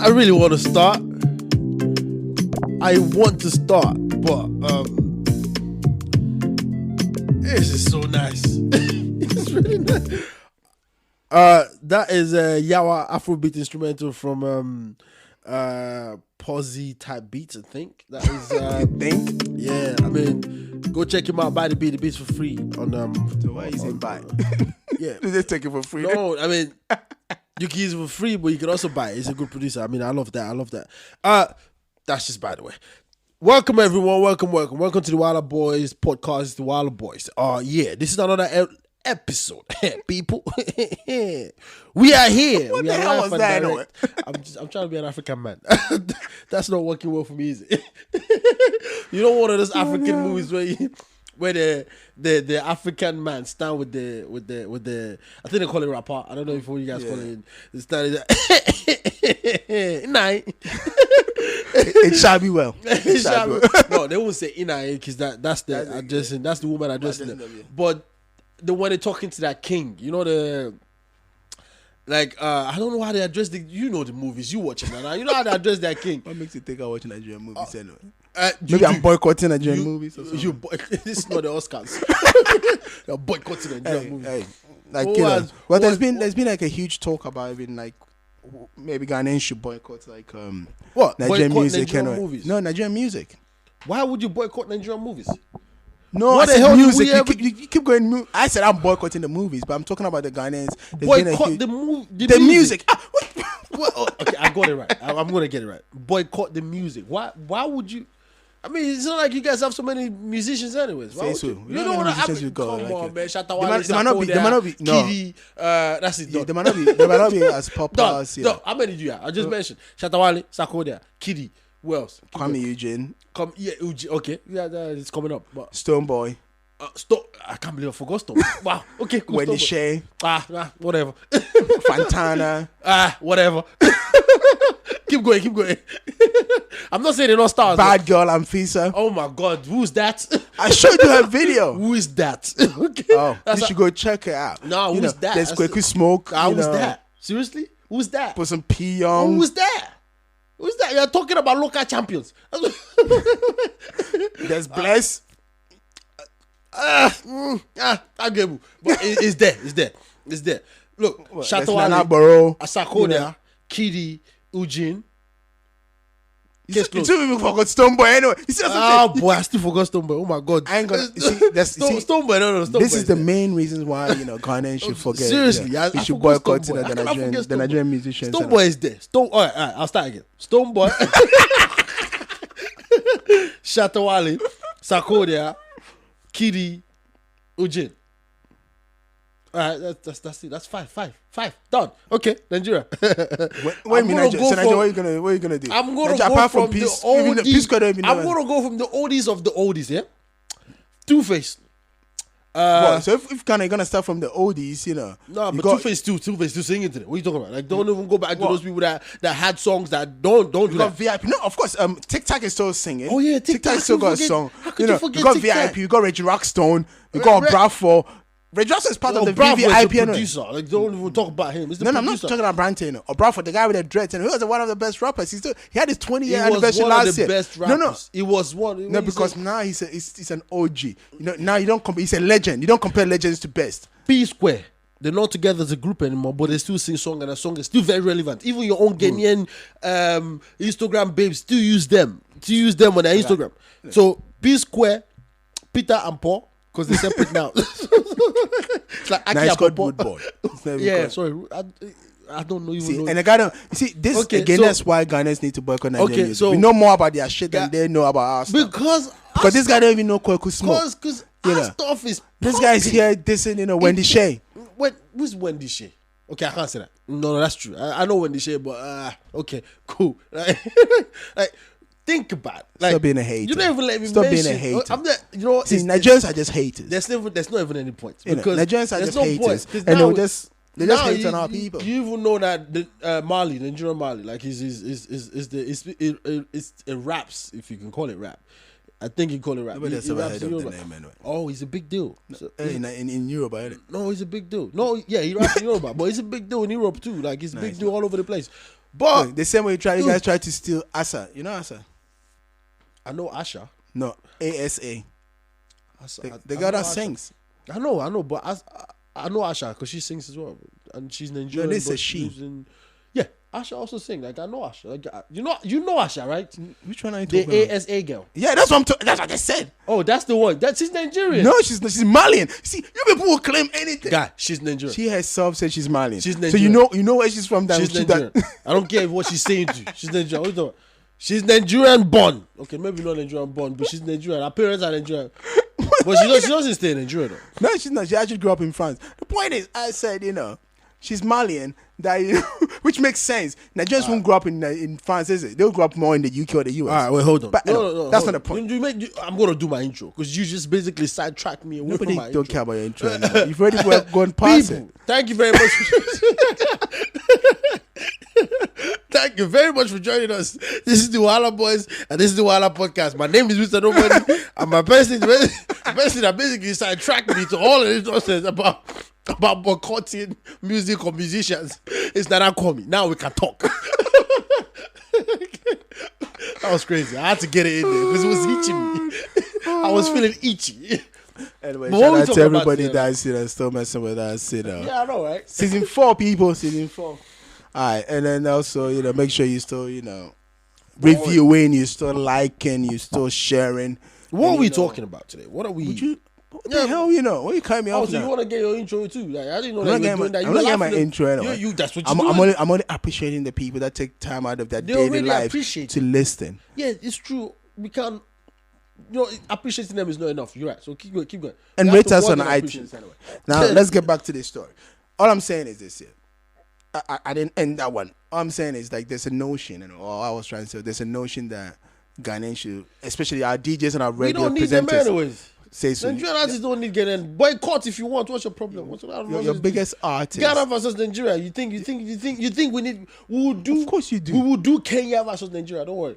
I really want to start. I want to start, but this is so nice. It's really nice. That is a Yawa Afrobeat instrumental from Posy type beats, I think. That is think? Yeah, I mean, go check him out, buy the beats for free on So why you saying buy? Yeah. You just take it for free. No, I mean, you can use it for free, but you can also buy it. He's a good producer. I mean, I love that. That's just by the way. Welcome everyone. Welcome to the Wilder Boys podcast. It's the Wilder Boys. Yeah, this is another episode, people. We are here. What we the are hell live was and that? direct. I'm trying to be an African man. That's not working well for me, is it? You know, one of those African movies where the African man stand with the I think they call it rapper. I don't know if all you guys call it. They stand like, It shall be well. No, they won't say Inai because that's the addressing. That's the woman addressing them. Yeah. But when they're talking to that king, you know I don't know how they address the movies you watching now. You know how they address that king. What makes you think I watch Nigerian movies anyway? Maybe I'm boycotting Nigerian movies or something. This is not the Oscars. You're boycotting Nigerian movies. Hey, well, there's been like a huge talk about even like maybe Ghanaians should boycott like what Nigerian boycott music Nigerian movies? No, Nigerian music. Why would you boycott Nigerian movies? No, what I the said hell music. you keep going. I said I'm boycotting the movies, but I'm talking about the Ghanaians. Boycott the music. Okay, I got it right. I'm gonna get it right. Boycott the music. Why would you? I mean, it's not like you guys have so many musicians, anyways. Why Say so. You know what musicians you got? Come on, man. Shatta Wale, they might not be. No. Kiddy, that's it. Yeah, they might not be as popular as No, how many do you have? I just mentioned Shatta Wale, Sarkodie, Kiddy. Who else? Kwame Eugene. Eugene. Okay, yeah, it's coming up. But Stonebwoy. I can't believe I forgot Stonebwoy. Wow. Okay, cool. Wendy Shea. Whatever. Fantana. Whatever. Keep going. I'm not saying they're not stars. Bad Girl Amphisa. Oh my God, who's that? I showed you her video. Who is that? Okay. Oh, you should go check it out. No, who's that? There's Quaku Smoke. Who's that? Seriously? Who's that? Put some P on. Who's that? You're talking about local champions. There's Bless. I get you. But it's there. Look, Shatta Wale, Sarkodie, Kiddy, Eugene. You still even forgot Stonebwoy anyway. Boy, I still forgot Stonebwoy. Oh my God. I ain't gonna Stonebwoy. No, this is the main reason why Ghanaians should forget. Seriously, we should boycott the Nigerian musicians. Stonebwoy is there. All right, I'll start again. Stonebwoy, Shatta Wale, Sarkodie, Kiddy, Eugene. All right, that's it. That's five. Done. Okay, Nigeria. What are you gonna do? I'm gonna go from the oldies. I'm gonna go from the oldies of the oldies. Yeah. Two-Face. So if Ghana gonna start from the oldies, No, but Two-Face still singing today. What are you talking about? Like, don't even go back to those people that had songs that don't do that. VIP. No, of course. TikTok is still singing. Oh yeah, TikTok still got a song. How could you forget you got TikTok? VIP. You got Reggie Rockstone. You got Bravo. Reggie Rockstone is part of the VIP producer. Like, don't even talk about him. No, I'm not talking about Branton or Bravo, the guy with the dreads, and he was one of the best rappers. He had his 20-year anniversary last year. No, he was one. No, because now he's an OG. Now you don't compare. He's a legend. You don't compare legends to best. P Square. They're not together as a group anymore, but they still sing song, and the song is still very relevant. Even your own Ghanaian Instagram babes still use them. On their Instagram. Yeah. So P Square, Peter and Paul, because they're separate now. It's like nice good boy. Yeah, sorry. I don't know even know. And the guy don't. You see, this again. That's why Ghanaians need to boycott Nigerian music. So we know more about their shit than they know about our stuff. Because this guy don't even know Quaku Smoke. Because our stuff is. This guy's here dissing, Wendy Shea. Who's Wendy Shea? Okay, I can't say that. No, that's true. I know Wendy Shea, but okay, cool. Like, think about it. Like, stop being a hater. You don't even let me stop mention. Being a hater. See, Nigerians are just haters. There's not even any point. Because Nigerians are just haters. And they just hate on our people. You even know that the Nigerian Mali, like it raps, if you can call it rap. I think you call it rap. Nobody's ever heard of the name anyway. Oh, he's a big deal. So, in Europe, isn't it? No, he's a big deal. No, yeah, he raps in Europe, but he's a big deal in Europe too. Like, he's a big deal all over the place. But Look, the same way you guys try to steal Asa. You know Asa? I know Asha. No, ASA. Asa The I girl know that Asha. sings. I know, but I know Asha because she sings as well, and she's Nigerian. this is but she. lives in- yeah, Asha also sings. Like I know Asha. Like you know Asha, right? Which one are you The talking about? ASA girl. Yeah, that's what that's what I said. Oh, that's the one. She's Nigerian. No, she's Malian. See, you people will claim anything. Guy, she's Nigerian. She herself said she's Malian. She's So Nigerian. you know where she's from. That She's she Nigerian. I don't care what she's saying to you. She's Nigerian. What are you talking about? She's Nigerian born. Okay, maybe not Nigerian born, but she's Nigerian. Her parents are Nigerian. But she doesn't stay in Nigeria though. No, she's not. She actually grew up in France. The point is, I said, she's Malian. That which makes sense. Nigerians won't grow up in France, is it? They'll grow up more in the UK or the US. All right, wait, hold on. But No, that's hold not the on. point. I'm gonna do my intro because you just basically sidetracked me away Nobody from my don't intro. care about your intro anymore. You've already gone past People, it. thank you very much. Thank you very much for joining us. This is the Wala Boys, and this is the Wala Podcast. My name is Mr. Nobody, and my person that basically sidetracked me to all of this nonsense about boycotting music or musicians is that I call me. Now we can talk. That was crazy. I had to get it in there because it was itching me. I was feeling itchy. Anyway, But what we shout out talking to about everybody today, that's still messing with us. Yeah, I know, right? Season 4, people. Season 4. Alright, and then also, make sure you still, reviewing, you still liking, you still sharing. What And, are we talking about today? What are we? What the hell, What you cutting me Oh, off so now? you want to get your intro too? Like, I didn't know I'm that not you were doing that. I'm not getting my intro anyway. That's what you're doing. I'm only appreciating the people that take time out of their They daily already life appreciate to listen. Yeah, it's true. We can, appreciating them is not enough. You're right. So keep going. And We have rate to us work on appreciation iTunes. anyway. Now, let's get back to this story. All I'm saying is this here. I didn't end that one. All I'm saying is like there's a notion, all I was trying to say, there's a notion that Ghanaians should, especially our DJs and our We radio don't need them presenters, anyways. say so. Nigerian artists don't need getting boycott if you want. What's your problem? Your biggest artist. Ghana versus Nigeria. You think we will do? Of course you do. We will do Kenya versus Nigeria. Don't worry.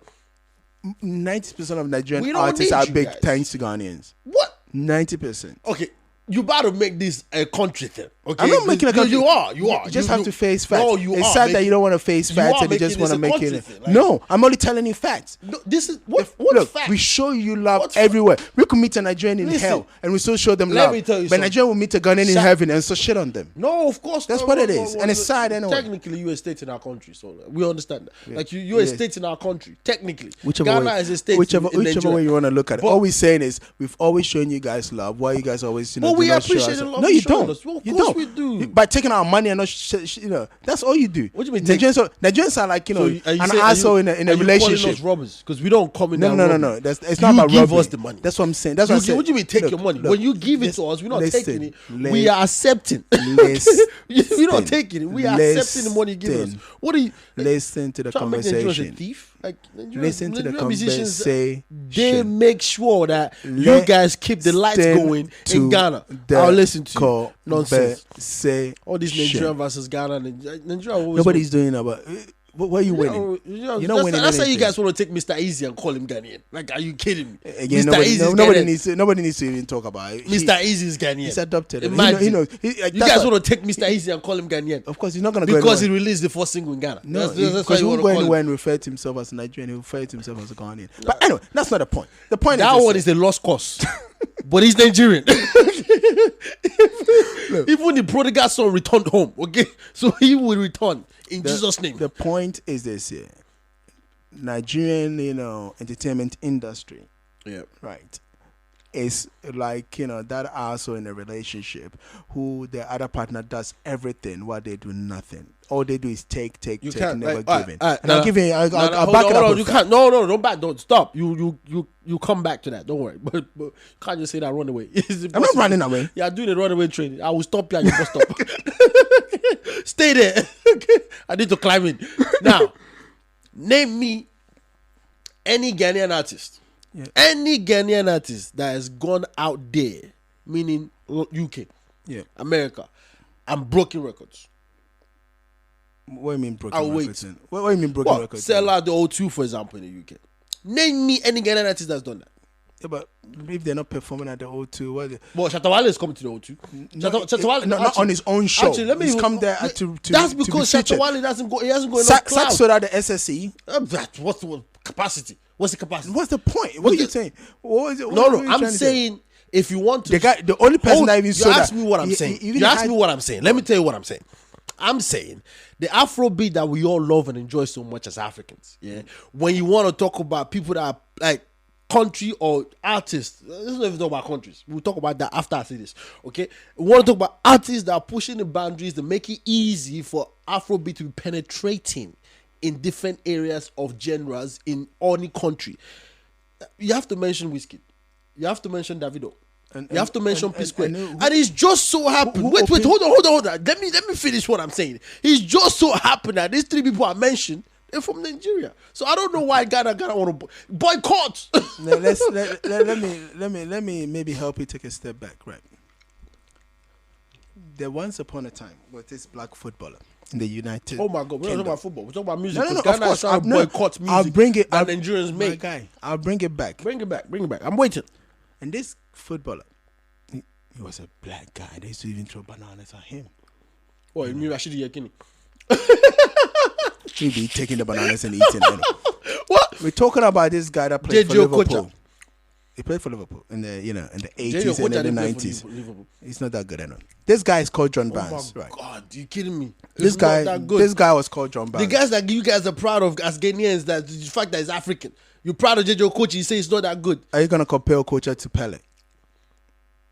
90% of We Nigerian don't artists need are you big guys. thanks to Ghanaians. What? 90%. Okay, you about to make this a country thing. Okay, I'm not making a country. You are. You just have to face facts. No, you it's are sad that making- you don't want to face you facts are and you just making want to this a make country it. thing, like- No, I'm only telling you facts. No, this is what fact? We show you love What everywhere. We could meet a Nigerian in Listen, hell and we still show them let love. me tell you but something. Nigerian will meet a Ghanaian in heaven and so shit on them. No, of course. That's no, what no, it no, is. no, And it's no. sad anyway. Technically, you're a state in our country, so we understand that. Like you're a Yes. state in our country. Technically, Whichever Ghana way, is a state. whichever in Nigeria. way you want to look at it. But- All we're saying is we've always shown you guys love. Why you guys always But do we not show appreciate us? the love No, you you showed don't. us. Well, of you course don't. we do. By taking our money and not, that's all you do. What do you mean Nigerians are like So are you an saying- asshole in are a you calling relationship. us robbers because we don't come in. No. It's not You about give robbery. us the money. That's what I'm saying. That's what I'm saying. What do you mean take Look, your money? look, When you give it to us, we're not taking it. We listen, are accepting. We're not taking it. We are accepting the money you give us. listen, What are you? Listen to the Trying to make Nigerians a conversation. thief? Like Listen to the Nigerian musicians, conversation. they make sure that you guys keep the lights going in Ghana. I'll listen to you. Nonsense. All these Nigerian versus Ghana. Nigeria always Nobody's doing about. What are you winning? You're not winning That's how you anything. guys want to take Mr. Easy and call him Ghanaian. Like, are you kidding me? Again, Mr. Easy is nobody Ghanaian. needs to even talk about it. Mr. Easy is Ghanaian. He's adopted. Imagine. He knows. You guys want to take Mr. Easy and call him Ghanaian Of course, he's not going to because go he released the first single in Ghana. No, that's why because you he want won't to go call anywhere him. and refer to himself as a Nigerian. He will refer to himself as a Ghanaian. But anyway, that's not the point. The point That is one is a lost cause. But he's Nigerian. Even the prodigal son returned home. Okay, so he will return in Jesus' name. The point is this here. Nigerian, entertainment industry, right, is like, that also in a relationship who the other partner does everything while they do nothing. All they do is take, never giving. And I'll give you, I'll back it up. You can't. No, don't back. Don't stop. You come back to that. Don't worry. But you can't just say that run away. I'm not running away. Yeah, doing the runaway training. I will stop you at your bus stop. Stay there. I need to climb in. Now, name me any Ghanaian artist. Yeah. Any Ghanaian artist that has gone out there, meaning UK, America, and broken records. What do you mean broken I'll records? wait. What do you mean broken records? Sell out the O2, for example, in the UK. Name me any Ghanaian artist that's done that. Yeah, but if they're not performing at the O2, what? Well, Shatta Wale is coming to the O2. Shatta Wale, not on his own show. Actually, let me He's come there to That's because to be Shatta Wale he hasn't got enough clout. Saxo at the SSE. What's the capacity? What's the capacity? What's the point? What are you saying? What is it? No, I'm saying if you want to, the only person that even saw that. You asked me what I'm saying. You asked me what I'm saying. Let me tell you what I'm saying. I'm saying the Afrobeat that we all love and enjoy so much as Africans. Yeah. When you want to talk about people that are like country or artists, let's not even talk about countries. We'll talk about that after I say this. Okay. We want to talk about artists that are pushing the boundaries to make it easy for Afrobeat to be penetrating in different areas of genres in any country. You have to mention Wizkid. You have to mention Davido. You have to mention P Square. And it's just so happened. Wait, hold on. Let me finish what I'm saying. It's just so happened that these three people I mentioned, they're from Nigeria. So I don't know why Ghana want to boycott. Let me maybe help you take a step back, right? There once upon a time was this black footballer in the United. Oh my God, we're not talking about football. We're talking about music. No, Ghana is trying to boycott music. I'll bring it. Nigerians make. My guy, I'll bring it back. Bring it back. I'm waiting. And this footballer, he was a black guy. They used to even throw bananas at him. Oh, you mean Rashidi Yekini? He'd be taking the bananas and eating them. What? We're talking about this guy that played for JJ Liverpool. Okocha. He played for Liverpool in the in the JJ 80s and Okocha in the didn't play 90s. for Liverpool. He's not that good enough. This guy is called John Oh Barnes, my right? God, you kidding me? This It's not that good. was called John Barnes. The guys that you guys are proud of as Ghanaians, that the fact that he's African. You're proud of JJ Okocha, you say he's not that good. Are you gonna compare Okocha to Pele?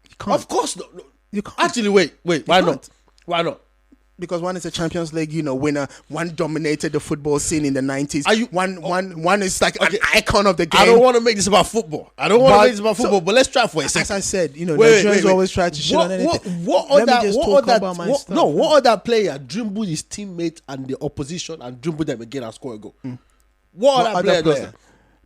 You can't. Of course not. No. You can't. Actually, wait. Why can't. not? Why not? Because one is a Champions League, winner. One dominated the football scene in the 90s. One is like an icon of the game. I don't want to make this about football. But let's try for a second. As I said, Nigerians always try to shit on anything. What other player dribbled his teammate and the opposition and dribbled them again and score a goal? What other player does that?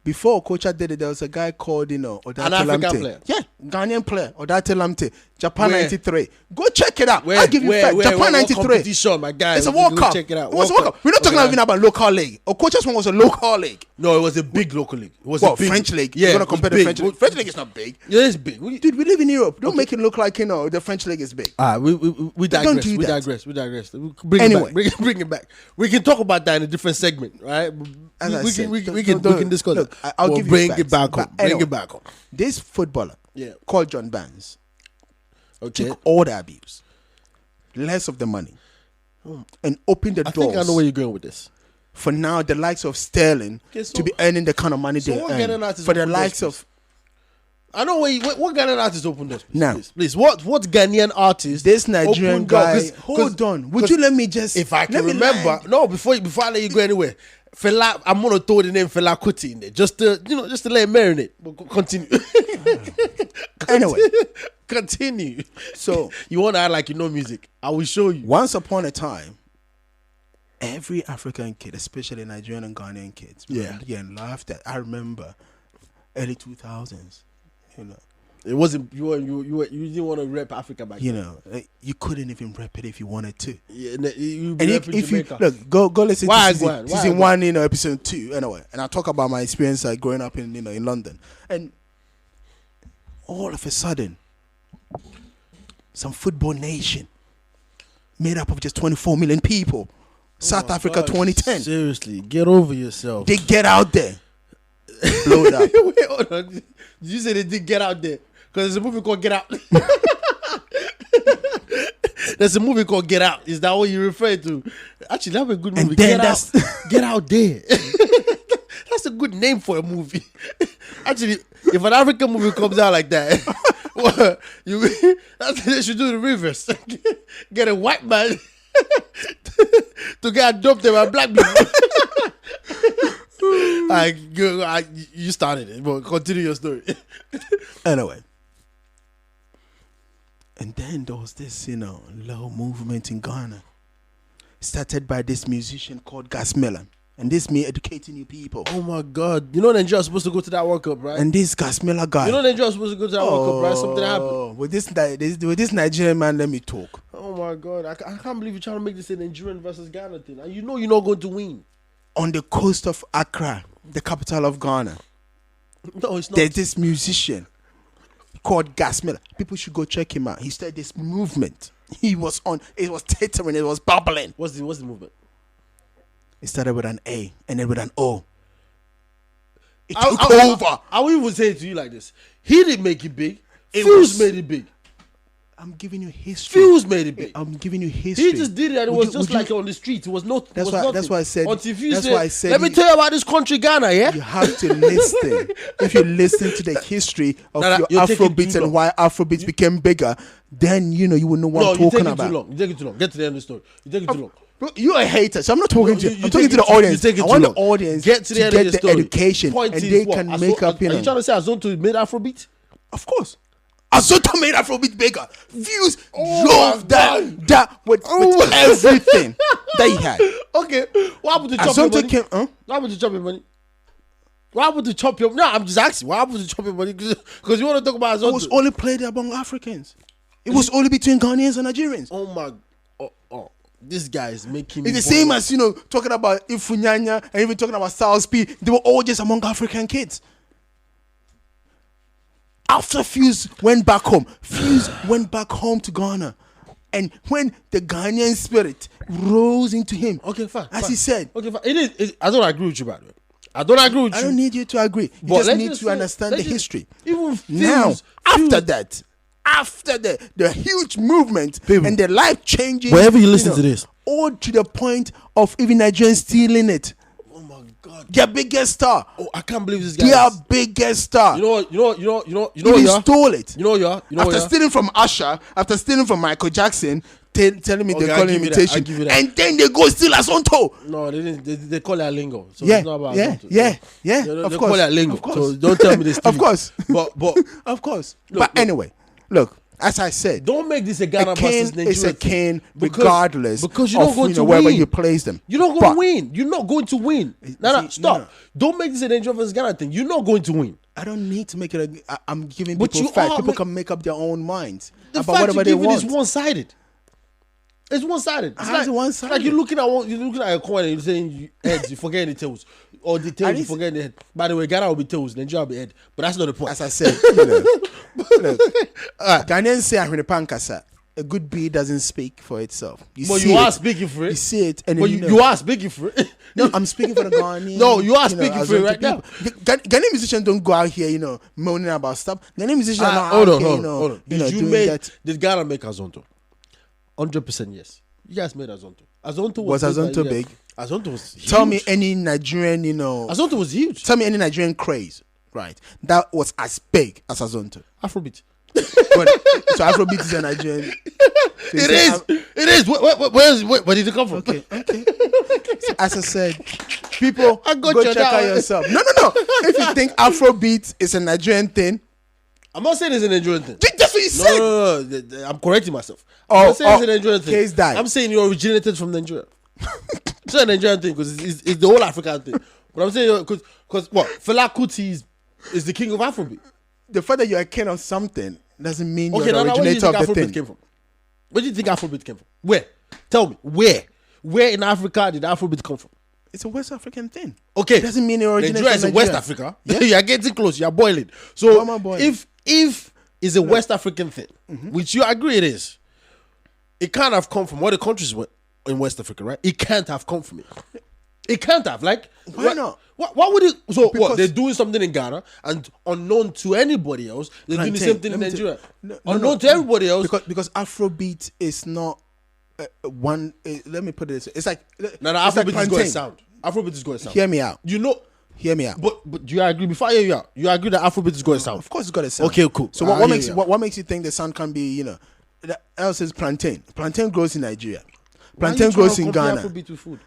Before Okocha did it, there was a guy called, Odate an African Lamte. player. Yeah, Ghanaian player, Odate Lamte. Japan Where? 93. Go check it out. I'll give you facts. Japan 93. Competition, my guy. It's a World Cup. Check it out. It was a World Cup. We're not talking even about local league. Okocha's one was a local league. No, it was a big local league. It was What, a big French league? Yeah, You're going to compare the French league? French league is not big. Yeah, it's big. Dude, we live in Europe. Don't make it look like, the French league is big. We digress. do We that. digress. Bring it back. We can talk about that in a different segment, right? We can discuss it. I'll give you bring facts. it back But home. Bring anyway, it back home. This footballer called John Barnes Okay. took all the abuse, less of the money, and opened the I doors. think I know where you're going with this. For now, the likes of Sterling Okay, so- to be earning the kind of money so they what earn. Ghanaian artists For the open likes doors, of I know what Ghanaian artists open doors. Now. Please. What Ghanaian artists? this Nigerian open doors? guy. 'Cause- Hold on. Would you let me just? If I let can me remember, land? no, before I let you go anywhere, Fela, I'm gonna throw the name Fela Kuti in there, just to let it marinate. But continue. Anyway, continue. so You want to act like you know music? I will show you. once upon a time, every African kid, especially Nigerian and Ghanaian kids, Yeah. were getting laughed at. I remember early 2000s. It wasn't you didn't want to rep Africa back then. You couldn't even rep it if you wanted to. Yeah, you And rep if you Jamaica. look, go listen Why to go season on? 1, episode 2, anyway. And I talk about my experience growing up in London, and all of a sudden, some football nation made up of just 24 million people, South Africa, God, 2010. Seriously, get over yourself. They get out there, blow it up. Wait, hold on. Did you say they did Get Out there? Because there's a movie called Get Out. There's a movie called Get Out. Is that what you refer to? Actually, that's a good movie. And then Get Out there. That's a good name for a movie. Actually, if an African movie comes out like that, they should do the reverse. Get a white man to get adopted by black people. You started it, but continue your story. Anyway. And then there was this, little movement in Ghana. Started by this musician called Gas Melon. And this me educating you people. Oh my God. You know Nigeria's supposed to go to that World Cup, right? And this Gas Melon guy. You know Nigeria's supposed to go to that World Cup, right? Something happened. With this Nigerian man, let me talk. Oh my God. I can't believe you're trying to make this a Nigerian versus Ghana thing. And you're not going to win. On the coast of Accra, the capital of Ghana, No, it's not. There's this musician called Gas Miller. People should go check him out. He started this movement. It was tittering, it was bubbling. What's the movement? It started with an A and then with an O. It took over. I will even say it to you like this. He didn't make it big. Fuse made it big. I'm giving you history. Fuse made it big. I'm giving you history. He just did it and it was just like on the street. It was not. That's why I said. Until Fuse that's why I said. Let me tell you about this country, Ghana. Yeah. You have to listen. If you listen to the history of your Afrobeats and why Afrobeats became bigger, then you will know what I'm talking about. You take it too long. Get to the end of the story. You take it too long. Bro, you're a hater, so I'm not talking to you. I'm talking to the audience. I want the audience get to the end of the story. Education, and they can make up. Are you trying to say Azonto made Afrobeat? Of course. Azonto made Afrobeat bigger. Views drove that with everything that he had. Okay, what happened to chop your money? What happened to chop your money? What happened to chop your? No, I'm just asking. What happened to chop your money? Because you want to talk about Azonto. It was only played among Africans. It was only between Ghanaians and Nigerians. Oh my. This guy is making me. It's the same as talking about Ifunyanya and even talking about South P. They were all just among African kids. After Fuse went back home, to Ghana, and when the Ghanaian spirit rose into him, okay, fine, as he said, okay, fine. It is. I don't agree with you, by the way. I don't agree with you. I don't need you to agree. You just need to understand the history. Even Fuse, now, after that. After the huge movement and the life changing, wherever you listen to this, all to the point of even Nigerians stealing it. Oh my God, their biggest star. Oh, I can't believe this guy. Their biggest star. You know. He stole it. After stealing from Usher, after stealing from Michael Jackson, telling me they call it imitation, and then they go steal Azonto. No, they didn't. They call it a lingo. So yeah, it's not about yeah, Azonto. yeah. They call it a lingo. So don't tell me this. Of course, but of course. But anyway. Look, as I said, don't make this a Ghana versus Nigeria. It's a cane regardless because you're not going to wherever win. you place them. You're not going to win. You're not going to win. No, stop. No. Don't make this a Nigeria versus Ghana thing. You're not going to win. I don't need to make it. I'm giving people facts. People can make up their own minds about whatever they want. Is one-sided. It's one-sided. It's one-sided. Like you're looking at a coin and you're saying heads, you forget the tails. Or the tails, you forget the head. By the way, Ghana will be tails, Nigeria will be head. But that's not the point. As I said, look, Ghanaians say Ahrinepankasa. A good beat doesn't speak for itself. You are speaking for it. You see it, and you are speaking for it. No, I'm speaking for the Ghanaian. No, you are speaking for it right now. Ghanaian musicians don't go out here, moaning about stuff. Ghanaian musicians are not hold out on. here, Did Ghana make Azonto? 100% yes. You guys made Azonto. Was Azonto big? Azonto was huge. Tell me any Nigerian, Azonto was huge. Tell me any Nigerian craze, right? That was as big as Azonto. Afrobeat. So Afrobeat is a Nigerian. It is. Where did it come from? Okay. So as I said, people go check out yourself. No. If you think Afrobeat is a Nigerian thing, I'm not saying it's a Nigerian thing. That's what you said. No. I'm correcting myself. I'm not saying it's a Nigerian thing. Case died. I'm saying you originated from Nigeria. It's not a Nigerian thing because it's the whole African thing. But I'm saying because what Fela Kuti is the king of Afrobeat. The fact that you're a king of something doesn't mean you're the originator of the thing. Came from? Where do you think Afrobeat came from? Where? Tell me. Where in Africa did Afrobeat come from? It's a West African thing. Okay. It doesn't mean it originated Nigeria from is West Africa. Yeah. You're getting close. You're boiling. So if it's a West African thing, which you agree it is, it can't have come from what the countries were in West Africa, right? It can't have come from it. It can't have. Like, why not? What would it? So what? They're doing something in Ghana, and unknown to anybody else, they're doing the same thing in Nigeria. Unknown to everybody else, because Afrobeat is not one. Let me put it this way. It's like Afrobeat is going to sound. Afrobeat is going to sound. Hear me out. Hear me out. But do you agree? Before I hear you out, you agree that Afrobeat is going to sound? Of course, it's going to sound. Okay, cool. So what makes you think the sound can be? Else is plantain. Plantain grows in Nigeria. Plantain grows in Ghana. Afrobeat with food?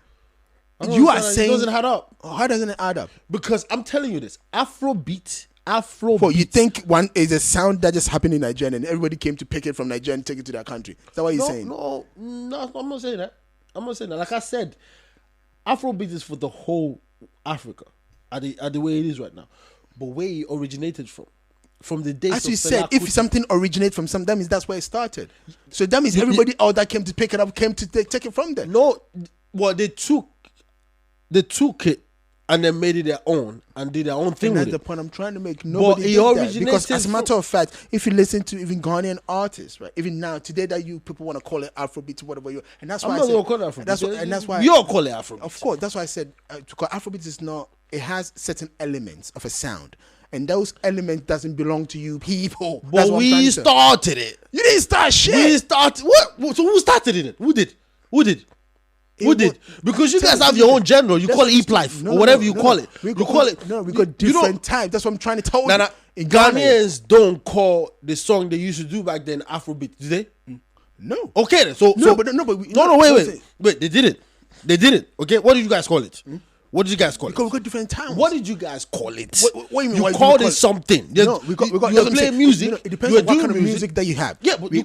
You are saying it doesn't add up. How doesn't it add up? Because I'm telling you this, Afrobeat. Well, you think one is a sound that just happened in Nigeria and everybody came to pick it from Nigeria and take it to their country? Is that what you're saying? No, I'm not saying that. Like I said, Afrobeat is for the whole Africa, at the way it is right now. But where it originated from the days as you said, if something originates from some, that means that's where it started. So that means everybody out that came to pick it up came to take it from there. No, well they took it and then made it their own and did their own thing And with that's it. the point I'm trying to make. Nobody did that. Because as a matter of fact, if you listen to even Ghanaian artists, right, even now today that you people want to call it Afrobeat or whatever, and that's why I'm not gonna call it Afrobeat. That's why you all call it Afrobeat. Of course, that's why I said to call Afrobeat is not. It has certain elements of a sound, and those elements doesn't belong to you people. But we started it. You didn't start shit. We started what? So who started it? Who did? Who did? Because you guys have your own genre. You call it EP11 or whatever you call it. You call it. No, we got different types. That's what I'm trying to tell you. In Ghanaians don't call the song they used to do back then Afrobeat, do they? No. Okay, then. So wait. They didn't. Okay, what did you guys call it? What did you guys call it? Because we got different times. What did you guys call it? What do you mean? You called it something. No, we got. You're playing music. It depends on what kind of music that you have. Yeah, but we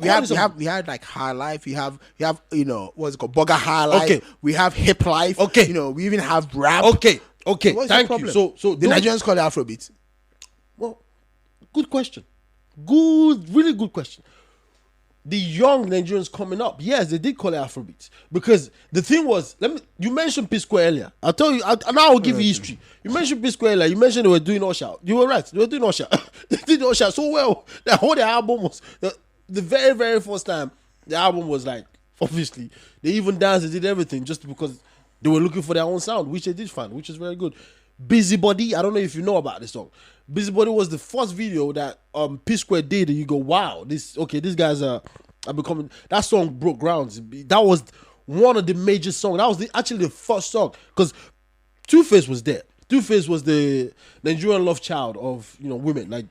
had like high life. We have what's it called? Bugger high life. Okay. We have hip life. Okay. We even have rap. Okay. Thank you. So the Nigerians call it Afrobeat. Well, good question. Really good question. The young Nigerians coming up, yes, they did call it Afrobeat because the thing was, you mentioned P-Square earlier. I'll tell you, now I'll give you history. You mentioned P-Square earlier. You mentioned they were doing Usher. You were right. They were doing Usher. They did Usher so well. The whole album was the very, very first time the album was like, obviously, they even danced, they did everything just because they were looking for their own sound, which they did find, which is very good. Busybody, I don't know if you know about this song. Busybody was the first video that P-Square did, and you go, wow, these guys are becoming. That song broke grounds. That was one of the major songs. That was actually the first song because Two-Face was there. Two-Face was the Nigerian love child of women, like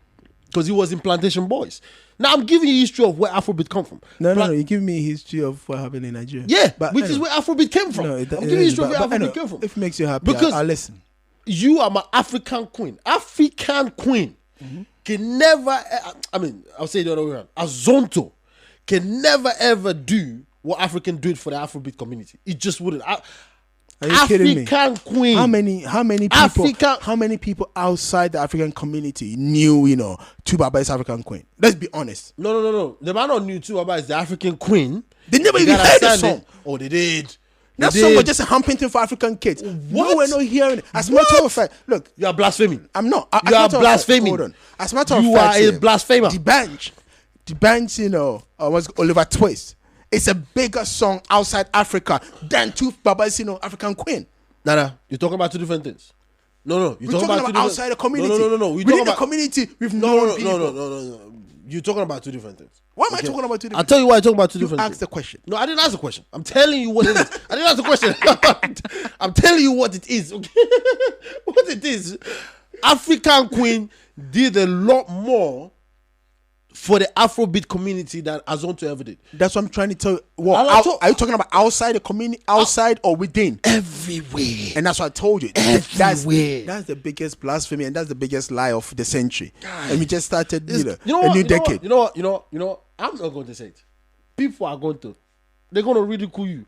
because he was in Plantation Boys. Now I'm giving you history of where Afrobeat come from. No, you give me history of what happened in Nigeria. Yeah, which is where Afrobeat came from. I'm giving you history of where Afrobeat came from. If it makes you happy, because I'll listen. You are my African queen. African queen can never. I'll say it the other way around. Azonto can never ever do what African did for the Afrobeat community. It just wouldn't. Are you kidding me? African queen. How many people outside the African community knew, Tuba is African queen? Let's be honest. No. The man not knew Tuba is the African queen. They never even heard the song. Oh, they did. That song was just a humping for African kids. What? No, we're not hearing it. As a matter of fact, look. You are blaspheming. I'm not. You are blaspheming. Hold on. As a matter of fact, you are a blasphemer. The bench, was Oliver Twist. It's a bigger song outside Africa than Tooth Baba's, African Queen. Nah. You're talking about two different things. No. We're talking about outside the community. No. Within the community, we've known people. No. You're talking about two different things. Why am I talking about two different things? I'll tell you why I'm talking about two different things. Ask the question. No, I didn't ask the question. I'm telling you what it is. I didn't ask the question. I'm telling you what it is. Okay? What it is. African Queen did a lot more for the Afrobeat community than Azonto ever did. That's what I'm trying to tell you. Are you talking about outside the community, outside or within? Everywhere. And that's what I told you. Everywhere. That's the biggest blasphemy and that's the biggest lie of the century. God. And we just started a new decade. You know, I'm not going to say it. People are going to. They're going to ridicule you.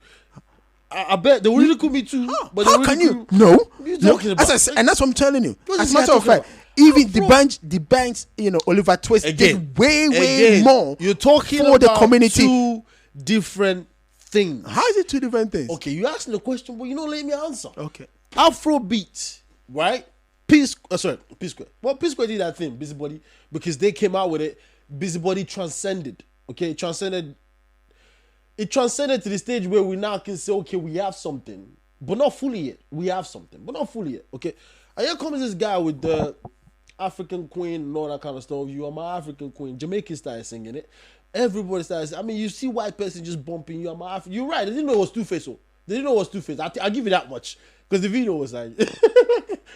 I bet they will ridicule me too. But how can you? No. You're talking about. As I said, and that's what I'm telling you. As a matter of fact, even the banks, Oliver Twist did way more. You're talking for about the community. Two different things. How is it two different things? Okay, you asked the question, but you don't let me answer. Okay. Afrobeat, right? P-Square. Well, P-Square did that thing, Busybody, because they came out with it. Busybody transcended. Okay, it transcended to the stage where we now can say, okay, we have something, but not fully yet. We have something, but not fully yet. Okay. And here comes this guy with the African Queen and all that kind of stuff. You are my African Queen. Jamaican started singing it. Everybody started singing. I mean, you see white person just bumping, you are my African. You're right. They didn't know it was Two-Face. They didn't know it was Two-Face. I'll give you that much. Because the video was like,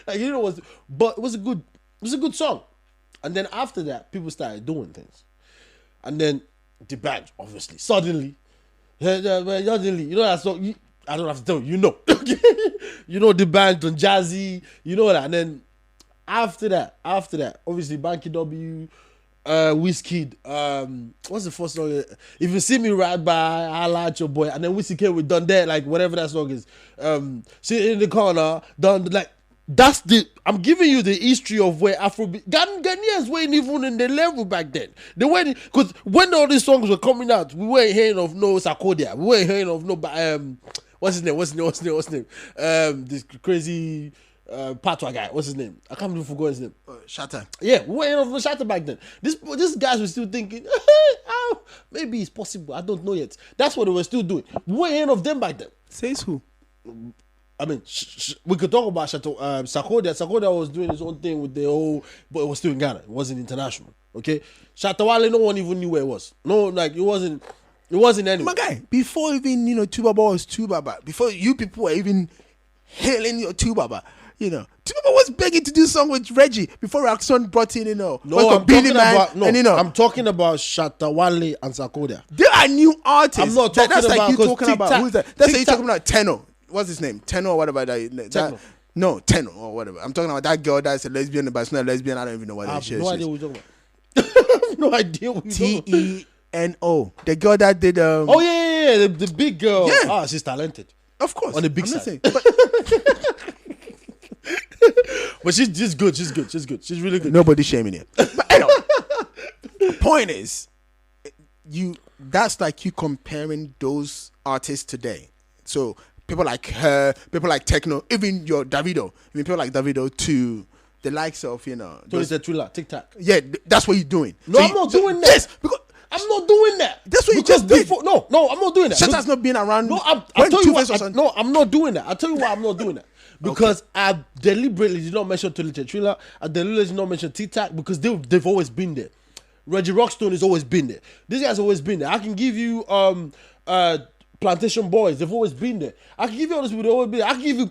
like, you know, but it was a good song. And then after that, people started doing things. And then the band, obviously, suddenly, you know that song, I don't have to tell you, you know the band on Jazzy, you know that. And then after that, obviously Banky W, Wizkid, what's the first song? If You See Me Right By, Alade Your Boy, and then Wizkid with Done That, like whatever that song is. Sit in the corner, done like I'm giving you the history of where Afrobeat Ghanaians weren't even in the level back then. They weren't, because when all these songs were coming out, we weren't hearing of no Sarkodie, we weren't hearing of no what's his name? This crazy Patois guy. What's his name? I can't believe I forgot his name. Shatta. Yeah, we were hearing of Shatta back then. These guys were still thinking, oh, maybe it's possible. I don't know yet. That's what they were still doing. We were hearing of them back then. Says who? I mean, we could talk about Sarkodie. Sarkodie was doing his own thing with the whole, but it was still in Ghana. It wasn't international. Okay, Shatta Wale, no one even knew where it was. No, like it wasn't anywhere. My guy, before even Tubaba was Tubaba, before you people were even hailing your Tubaba, Tubaba was begging to do song with Reggie before Roxanne brought in, No, I'm talking about Shatta Wale and Sarkodie. They are new artists. I'm not talking that's about like you talking about. Who's that? That's like you talking about Teno. What's his name? Teno or whatever. Tekno. No, Teno or whatever. I'm talking about that girl that's a lesbian, but it's not a lesbian. I don't even know what it is. No idea what you're talking about. I have no idea what you're talking about. Teno. The girl that did. Oh yeah. The big girl. Yeah. Ah, she's talented. Of course. On the big side. Saying, but she's good. She's good. She's really good. Nobody's shaming it. But anyway, the point is, that's like you comparing those artists today. So people like her, people like Tekno, even people like Davido to the likes of Tony Thriller, TikTok. Yeah, that's what you're doing. No, I'm not doing that. Yes, because I'm not doing that. That's what you just did. No, I'm not doing that. Shatta's not been around. No, I'm not doing that. I'll tell you why I'm not doing that. Because I deliberately did not mention Tony Thriller. I deliberately did not mention TikTok because they've always been there. Reggie Rockstone has always been there. These guys have always been there. I can give you Plantation Boys. They've always been there. I can give you all these people. They've always been there.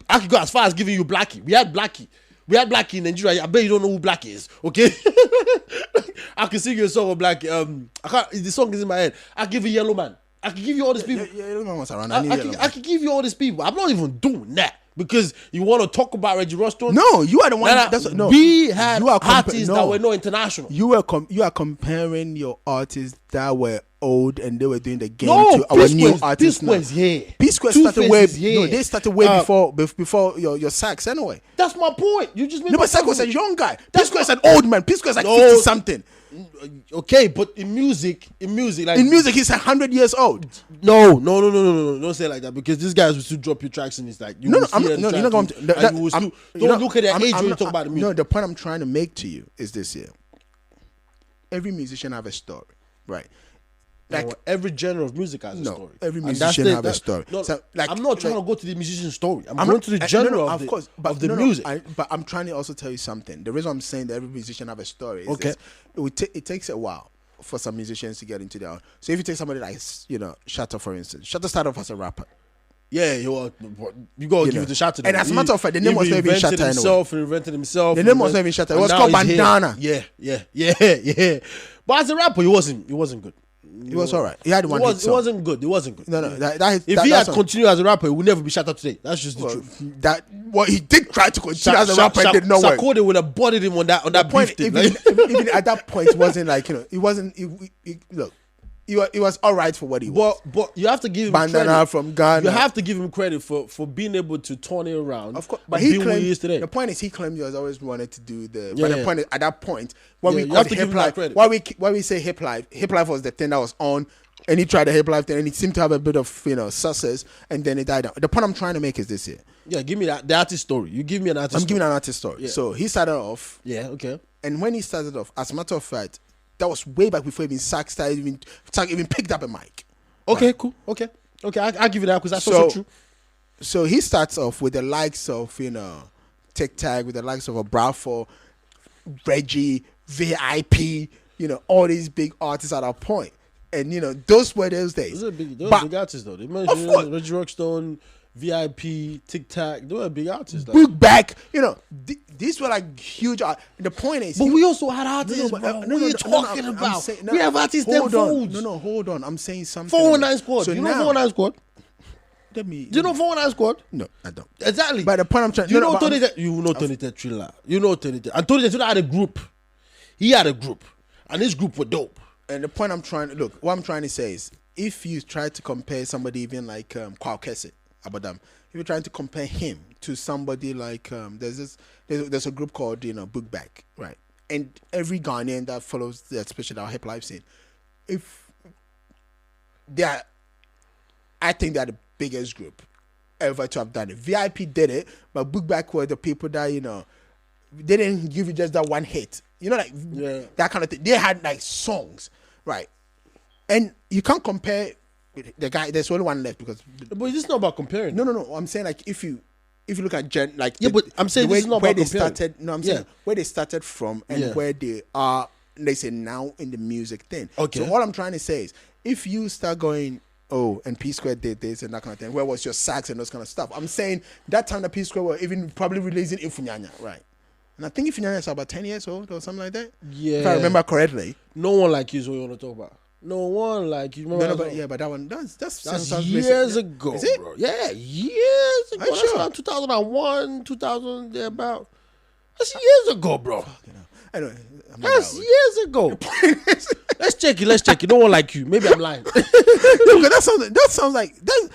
I can go as far as giving you Blackie. We had Blackie in Nigeria. I bet you don't know who Blackie is. Okay. I can sing you a song of Blackie. The song is in my head. I give you Yellow Man. I can give you all these people. Yeah, Yellow Man was around. I can give you all these people. I'm not even doing that. Because you want to talk about Reggie Rockstone? No, you are the one. We had artists that were not international. You are comparing your artists that were old and they were doing the game to our new artists. P-Square started way. No, they started way before your sax anyway. That's my point. You just made but Sax was a young guy. P-Square is an old man. P-Square is like 50 something. Okay, but in music, like he's 100 years old. No, don't say it like that because these guys will still drop your tracks and it's like you're not going to. Don't look at their age when you talk about the music. No, the point I'm trying to make to you is this here. Every musician have a story, right? Like every genre of music has a story. Every musician have a story. No, so, I'm not trying to go to the musician's story. I'm going to the genre of the music. But I'm trying to also tell you something. The reason I'm saying that every musician have a story is this. It takes a while for some musicians to get into their own. So if you take somebody like Shatta, for instance, Shatta started off as a rapper. Yeah, you gotta give it to Shatta. And as a matter of fact, the name was not even Shatta anyway. He invented himself. The name was not even Shatta. It was called Bandana. Yeah. But as a rapper, he wasn't good. He was alright. He had one hit song. It wasn't good. No. If he had continued as a rapper, he would never be Shatta today. That's just the truth. He did try to continue as a rapper. It did not work. Sarkodie would have bodied him on that point. Even at that point, it wasn't like it wasn't. Look, he was alright for what he was. But you have to give him Bandana credit. From Ghana. You have to give him credit for being able to turn it around. Of course, but he claimed today. The point is he claimed he has always wanted to do the. Yeah, but the point is at that point when we have to give him that credit. Why we say hip life was the thing that was on. And he tried the hip life thing, and it seemed to have a bit of success, and then it died down. The point I'm trying to make is this here. Yeah, give me the artist story. You give me an artist. I'm giving an artist story. Yeah. So he started off. Yeah. Okay. And when he started off, as a matter of fact, that was way back before even Sax started even picked up a mic. Okay. Right? Cool. Okay. I'll give you that because that's also true. So he starts off with the likes of TikTok, with the likes of a Bravo, Reggie, VIP, all these big artists at that point. And those were those days. Those are big artists though. They mentioned Reggie Rockstone, VIP, TikTok. They were big artists. Book back. These were like huge. The point is, but we also had artists. What are you talking about? We have artists. Hold on. I'm saying something. 419 Squad. So you know 419 Squad. Do you know 419 Squad? No, I don't. Exactly. But the point I'm trying. You know Tony Thriller. You know Tony. And Tony Thriller had a group. He had a group, and his group were dope. And the point what I'm trying to say is, if you try to compare somebody even like curtesy, Abadam, if you're trying to compare him to somebody like there's a group called Bookback, right? And every Ghanaian that follows especially our hip life scene, I think they're the biggest group. ever to have done it. VIP did it, but Book Back were the people that, you know, they didn't give you just that one hit. You know, like that kind of thing. They had like songs, right? And you can't compare the guy. There's only one left because. But it's not about comparing. No. I'm saying like if you look at but I'm saying this is not about comparing. I'm saying where they started from and where they are. They say now in the music thing. Okay. So all I'm trying to say is, if you start going, oh, and P Square did this and that kind of thing, where was your sax and those kind of stuff? I'm saying that time that P Square were even probably releasing Ifunyanya, right? And I think Ifunyanya is about 10 years old or something like that. Yeah. If I remember correctly. No One Like You is what you want to talk about. No One Like You. But that one, that's years ago, is it? bro. Yeah, years ago. Are you That's sure? around 2001, 2000, thereabout. That's years ago, bro. Anyway, That's years ago. Let's check it. No One Like You. Maybe I'm lying. that sounds like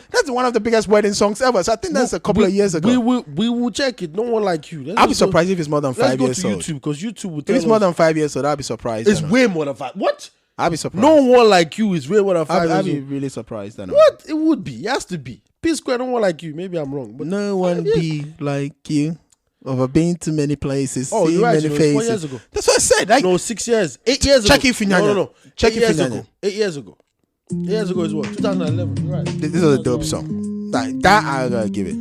that's one of the biggest wedding songs ever. So I think that's a couple of years ago. We will check it. No One Like You. I'll be surprised if it's more than 5 years old. Let's go to YouTube because YouTube will If tell it's more than 5 years old, I'll be surprised. It's way more than 5. What? I'll be surprised. No One Like You is way more than 5 I'll years be old. really surprised. What? It would be. It has to be. P Square, No One Like You. Maybe I'm wrong. But no one be like you. Over been to many places, oh, seen you're right. many It was faces. 4 years ago. That's what I said. Like, No, 6 years. 8 years ago. Check if you know. No. Check 8 if years you ago. know. 8 years ago. 8 years ago is what? 2011. You're right. This is a dope song. Like that, I gotta give it.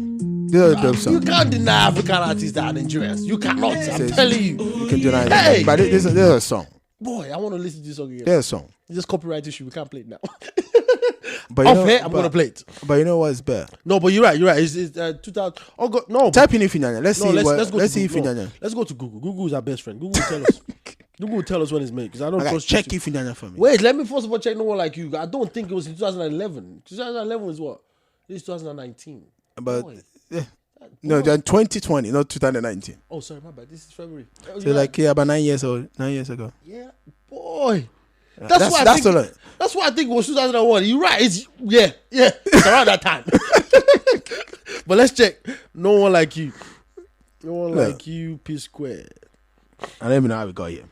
This is a dope song. You can't deny African artists that are Nigerians. You cannot. I'm telling you. You can deny Hey! that. But this is a song. Boy, I want to listen to this song again. There's a song. It's just copyright issue. We can't play it now. But Off here, I'm going to play it. But you know what's better? No, but you're right. It's 2000. Oh, God. No. Type in Ifinyanya. Let's see. Let's see Google. Ifinyanya. Let's go to Google. Google is our best friend. Google will tell us. Google will tell us when it's made because I don't trust check YouTube. Ifinyanya for me. Wait, let me first of all check No One Like You. I don't think it was in 2011. 2011 was what? This is 2019. But Boy. no, then 2020, not 2019. Oh, sorry, my bad. This is February. So like about 9 years old, 9 years ago. Yeah, boy. That's why I think it was 2001. You're right. It's it's around that time. But let's check. No One Like You. No One Like You. P Square. I don't even know how we got here.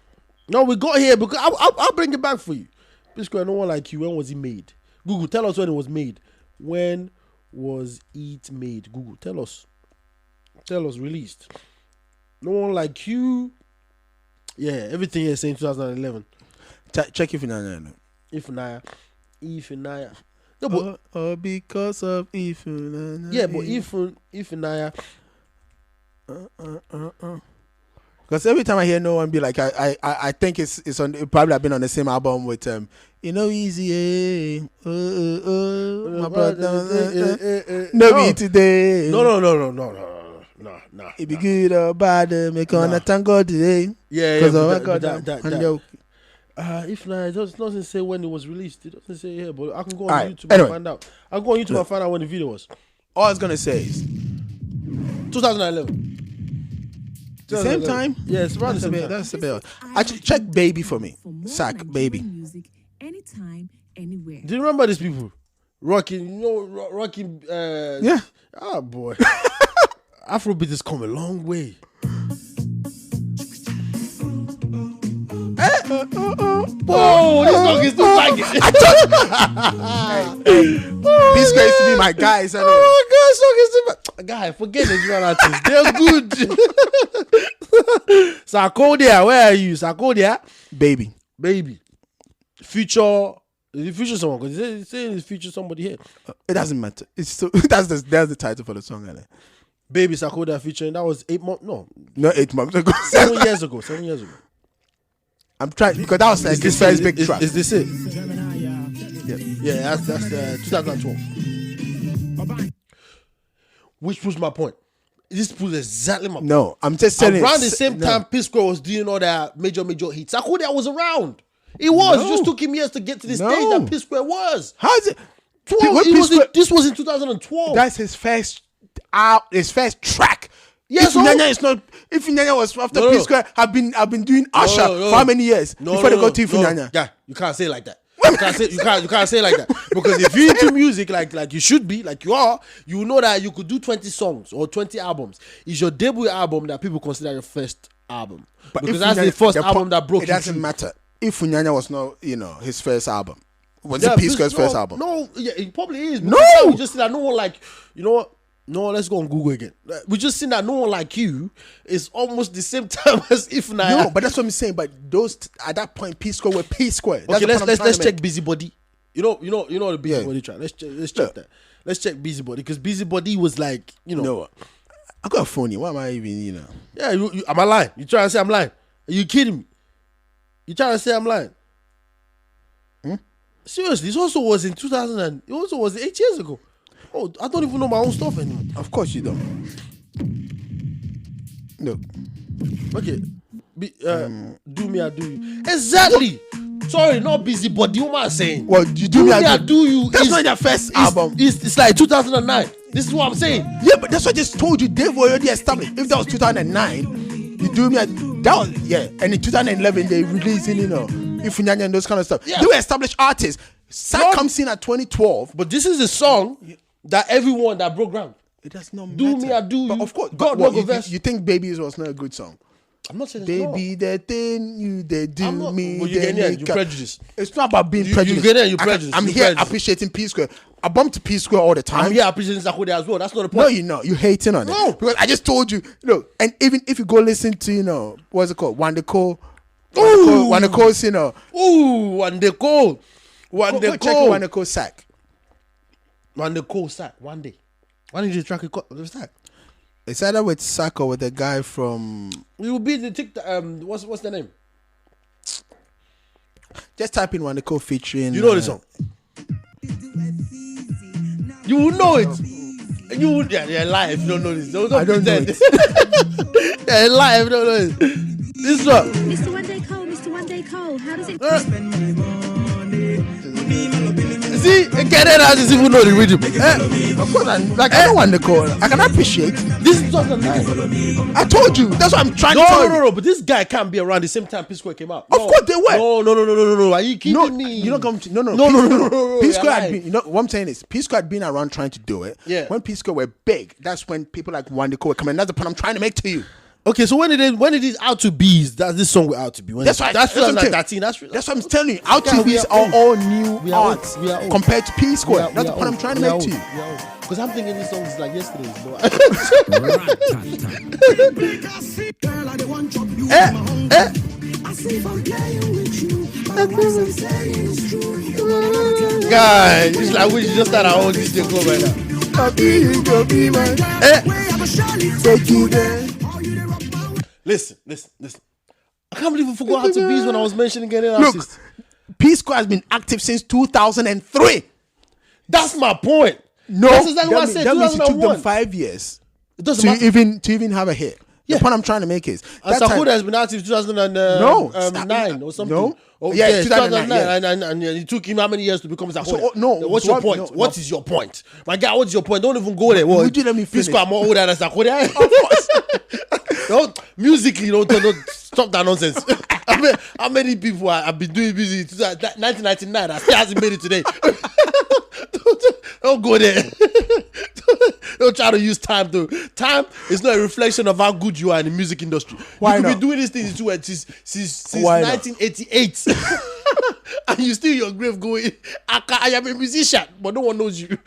No, we got here because I'll bring it back for you. P Square. No One Like You. When was it made? Google, tell us when it was made. When was it made? Google, tell us. Tell us. Released. No One Like You. Yeah, everything is saying 2011. Check Ifinyanya. Ifinyanya. No, but because of Ifinyanya. Yeah, but Ifinyanya. Because every time I hear No One be like, I think it's on. It probably have been on the same album with you know easy, my brother, no be today. No. It be good or bad, make on thank God today. Yeah, because if not, it doesn't say when it was released. It doesn't say here, but I can go on Right, YouTube and find out. I'll go on YouTube and find out when the video was. All I was gonna say is 2011. The same time? Yeah, it's around the same time. That's the bell. Actually, check Baby for me. Sack Baby. Music, anytime, anywhere. Do you remember these people? Rocking, rocking. Yeah. Oh boy. Afrobeat has come a long way. Whoa, this song is too banging. These guys to be my guys. Oh, God, song is too banging. Guy, forget it, you artists. They're good. Sarkodie, where are you? Sarkodie? Baby. Future. Is it feature someone? Because it's saying it's feature somebody here. It doesn't matter. It's so that's the title for the song, isn't it? Baby Sarkodie featuring. That was 8 months. No, not 8 months ago. 7 years ago. I'm trying because that was like his first big track. Is this it? Yeah, that's 2012. Which proves my point. This proves exactly my point. No, I'm just saying. Around the same time, P Square was doing all that major hits. Sarkodie was around. It was. It just took him years to get to the stage that P Square was. How is it? This was in 2012. That's his first track. Yes, if Ifinyanya was after P Square, I've been doing Usher for how many years before they got to Ifinyanya? Yeah, you can't say it like that. You can't say it like that because if you're into music like you should be, like you are, you know that you could do 20 songs or 20 albums. It's your debut album that people consider your first album, but because that's the first album that broke. It doesn't matter if Ifinyanya was not, his first album. Was it P Square's first album? No, yeah, it probably is. No, you just said I know, like, you know what? No, let's go on Google again. We just seen that No One Like You is almost the same time as If Naya. No, but that's what I'm saying. But those at that point, P Square were P Square. Okay, let's check Busybody. You know the Busybody track. Let's check that. Let's check Busybody because Busybody was like, No, I got a phone here. Why am I even, Yeah, am I lying? You trying to say I'm lying? Are you kidding me? You trying to say I'm lying? Seriously, this also was in 2000 and it also was 8 years ago. Oh, I don't even know my own stuff anymore. Of course you don't. No. Okay. Do me, I do you. Exactly. Sorry, not Busybody. What am I saying? Well, you do me, I do you. That's not your first album. It's like 2009. This is what I'm saying. Yeah, but that's what I just told you. They were already established. If that was 2009, you do me, that was, yeah. And in 2011, they released, Ifunyanya and those kind of stuff. Yeah. They were established artists. Sack comes in at 2012. But this is a song that everyone that broke ground. It does not matter. Do me, I do you. But of course, God, you think Babies was not a good song? I'm not saying Baby, the thing they do me. Well, you prejudice. It's not about being prejudiced. You get it, you prejudice. I'm here appreciating P Square. I bump to P Square all the time. I'm here appreciating Sarkodie as well. That's not the point. No, you're not. You're hating on it. Because I just told you, look, and even if you go listen to, what's it called? Wandeko, Ooh, Wandeko. Go check Wandeko Sack. Wandeko Sack, one day. Why didn't you track the Sack? It's either with Sack or with the guy from... It will be the TikTok, what's the name? Just type in Wandeko featuring... You know the song? You will know it. You're live if you don't know this. Don't I don't know it. You're live if you don't know this. This one. Mr. One Day Cole, how does it See, Ghanaians just even know the rhythm. Of course, I don't want to call. I can appreciate. This is 2009. I told you. That's what I'm trying to tell you. No. But this guy can't be around the same time P Square came out. Of course they were. No. Are you kidding me? You're not going to. No. P Square had been. What I'm saying is, P Square had been around trying to do it. Yeah. When P Square were big, that's when people like Wandeko were coming. That's the point I'm trying to make to you. Okay, so when it is Out to Bees, that's this song we're Out to Be. That's 2013. That's what I'm telling you. Out to Bees are all new arts compared to P Square. That's the point I'm trying to make to you. Because I'm thinking this song is like yesterday's. Guy, it's like we just start our own DJ club right now. Listen. I can't believe I forgot How to Bees when I was mentioning Ghanaian artists. Look, P Square has been active since 2003. That's my point. No, that's exactly what I said. That means it 2001. took them 5 years to even have a hit. Yeah. The point I'm trying to make is and Sarkodie has been active 2009 or something. No. Oh, yeah, 2009. And it took him how many years to become Sarkodie? What's your point? What is your point? My guy, what's your point? Don't even go there. Would you let me finish? I'm more older than Sarkodie. Of course. Musically, don't stop that nonsense. How many people have been doing music since 1999 that still hasn't made it today? Don't go there. Don't try to use time though. Time is not a reflection of how good you are in the music industry. Why you could not? be doing this thing since 1988. And you still in your grave going, I am a musician, but no one knows you.